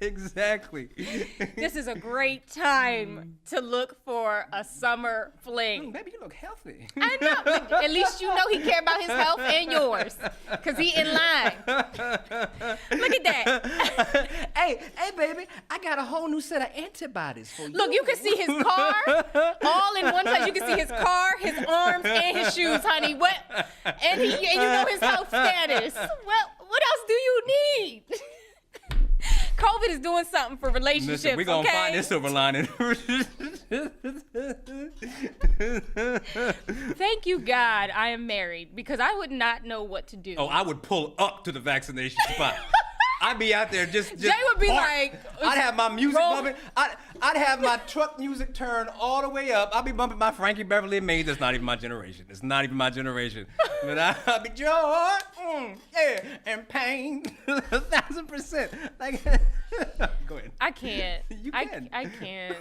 Speaker 2: Exactly.
Speaker 1: This is a great time to look for a summer fling.
Speaker 2: Baby, you look healthy.
Speaker 1: I know, but at least you know he care about his health and yours, because he in line. Look at that.
Speaker 2: Hey, baby, I got a whole new set of antibodies for you.
Speaker 1: Look, you can see his car all in one place. You can see his car, his arms, and his shoes, honey. And you know his health status. Well, what else do you need? COVID is doing something for relationships.
Speaker 2: Listen, we're going to find this silver lining.
Speaker 1: Thank you, God, I am married, because I would not know what to do.
Speaker 2: Oh, I would pull up to the vaccination spot. I'd be out there just
Speaker 1: Jay would be
Speaker 2: parked.
Speaker 1: like,
Speaker 2: I'd have my music bumping. I'd have my truck music turned all the way up. I'd be bumping my Frankie Beverly and Maze. That's not even my generation. It's not even my generation. But I'd be joy, yeah, and pain, 1,000%. Like, go ahead.
Speaker 1: I can't.
Speaker 2: You can.
Speaker 1: I can't.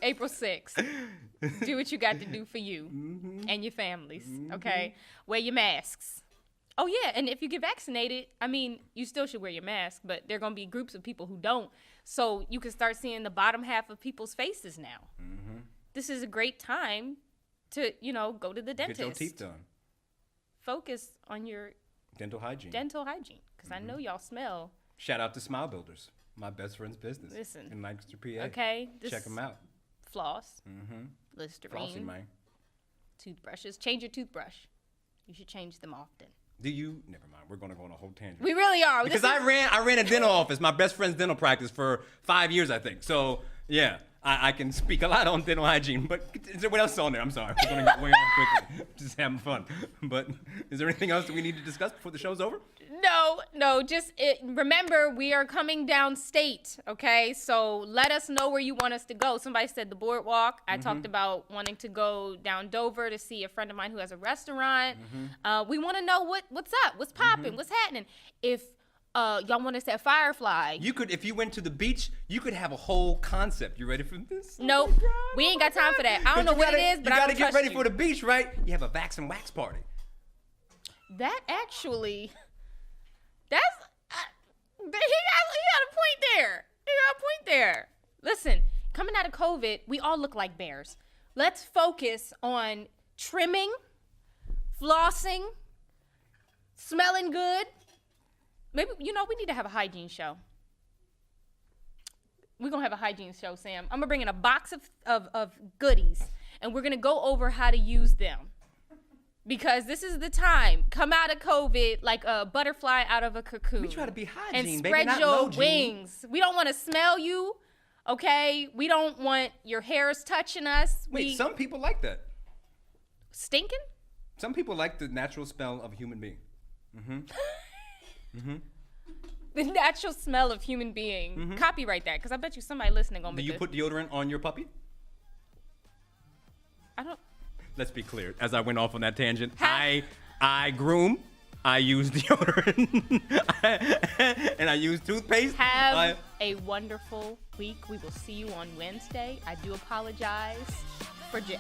Speaker 1: April 6th. Do what you got to do for you and your families, okay? Wear your masks. Oh, yeah, and if you get vaccinated, I mean, you still should wear your mask, but there are going to be groups of people who don't. So you can start seeing the bottom half of people's faces now. Mm-hmm. This is a great time to, go to the dentist.
Speaker 2: Get your teeth done.
Speaker 1: Focus on your
Speaker 2: dental hygiene.
Speaker 1: Because I know y'all smell.
Speaker 2: Shout out to Smile Builders. my best friend's business.
Speaker 1: Listen.
Speaker 2: In Lancaster, PA.
Speaker 1: Okay.
Speaker 2: Check them out.
Speaker 1: Floss.
Speaker 2: Mm-hmm.
Speaker 1: Listerine.
Speaker 2: Flossy, man.
Speaker 1: Toothbrushes. Change your toothbrush. You should change them often.
Speaker 2: Do you? Never mind. We're gonna go on a whole tangent.
Speaker 1: We really are.
Speaker 2: Because I ran a dental office, my best friend's dental practice for 5 years, I think. So yeah, I can speak a lot on dental hygiene. But is there what else on there? I'm sorry. We're gonna get way off quickly. Just having fun. But is there anything else that we need to discuss before the show's over?
Speaker 1: No. Remember, we are coming downstate. Okay, so let us know where you want us to go. Somebody said the boardwalk. I talked about wanting to go down Dover to see a friend of mine who has a restaurant. We want to know what's up, what's popping, what's happening. If y'all want us at Firefly,
Speaker 2: You could, if you went to the beach, you could have a whole concept. You ready for this?
Speaker 1: Nope, we ain't got time for that. I don't know what it is, but I
Speaker 2: you
Speaker 1: don't
Speaker 2: gotta get
Speaker 1: trust
Speaker 2: ready
Speaker 1: you.
Speaker 2: for the beach, right? You have a Vax and Wax party.
Speaker 1: That actually, that's he got a point there. He got a point there. Listen, coming out of COVID, we all look like bears. Let's focus on trimming, flossing, smelling good. Maybe, we need to have a hygiene show. We're going to have a hygiene show, Sam. I'm going to bring in a box of goodies, and we're going to go over how to use them. Because this is the time. Come out of COVID like a butterfly out of a cocoon.
Speaker 2: We try to be hygiene,
Speaker 1: and
Speaker 2: baby,
Speaker 1: spread
Speaker 2: not
Speaker 1: your
Speaker 2: low gene.
Speaker 1: wings. We don't want to smell you, okay? We don't want your hairs touching us.
Speaker 2: Wait, some people like that.
Speaker 1: Stinking?
Speaker 2: Some people like the natural smell of a human being.
Speaker 1: The natural smell of human being. Copyright that, because I bet you somebody listening gonna
Speaker 2: Do
Speaker 1: make
Speaker 2: you put deodorant on your puppy?
Speaker 1: I don't.
Speaker 2: Let's be clear. As I went off on that tangent,
Speaker 1: Ha-
Speaker 2: I groom, I use deodorant, and I use toothpaste.
Speaker 1: Have a wonderful week. We will see you on Wednesday. I do apologize for Jay.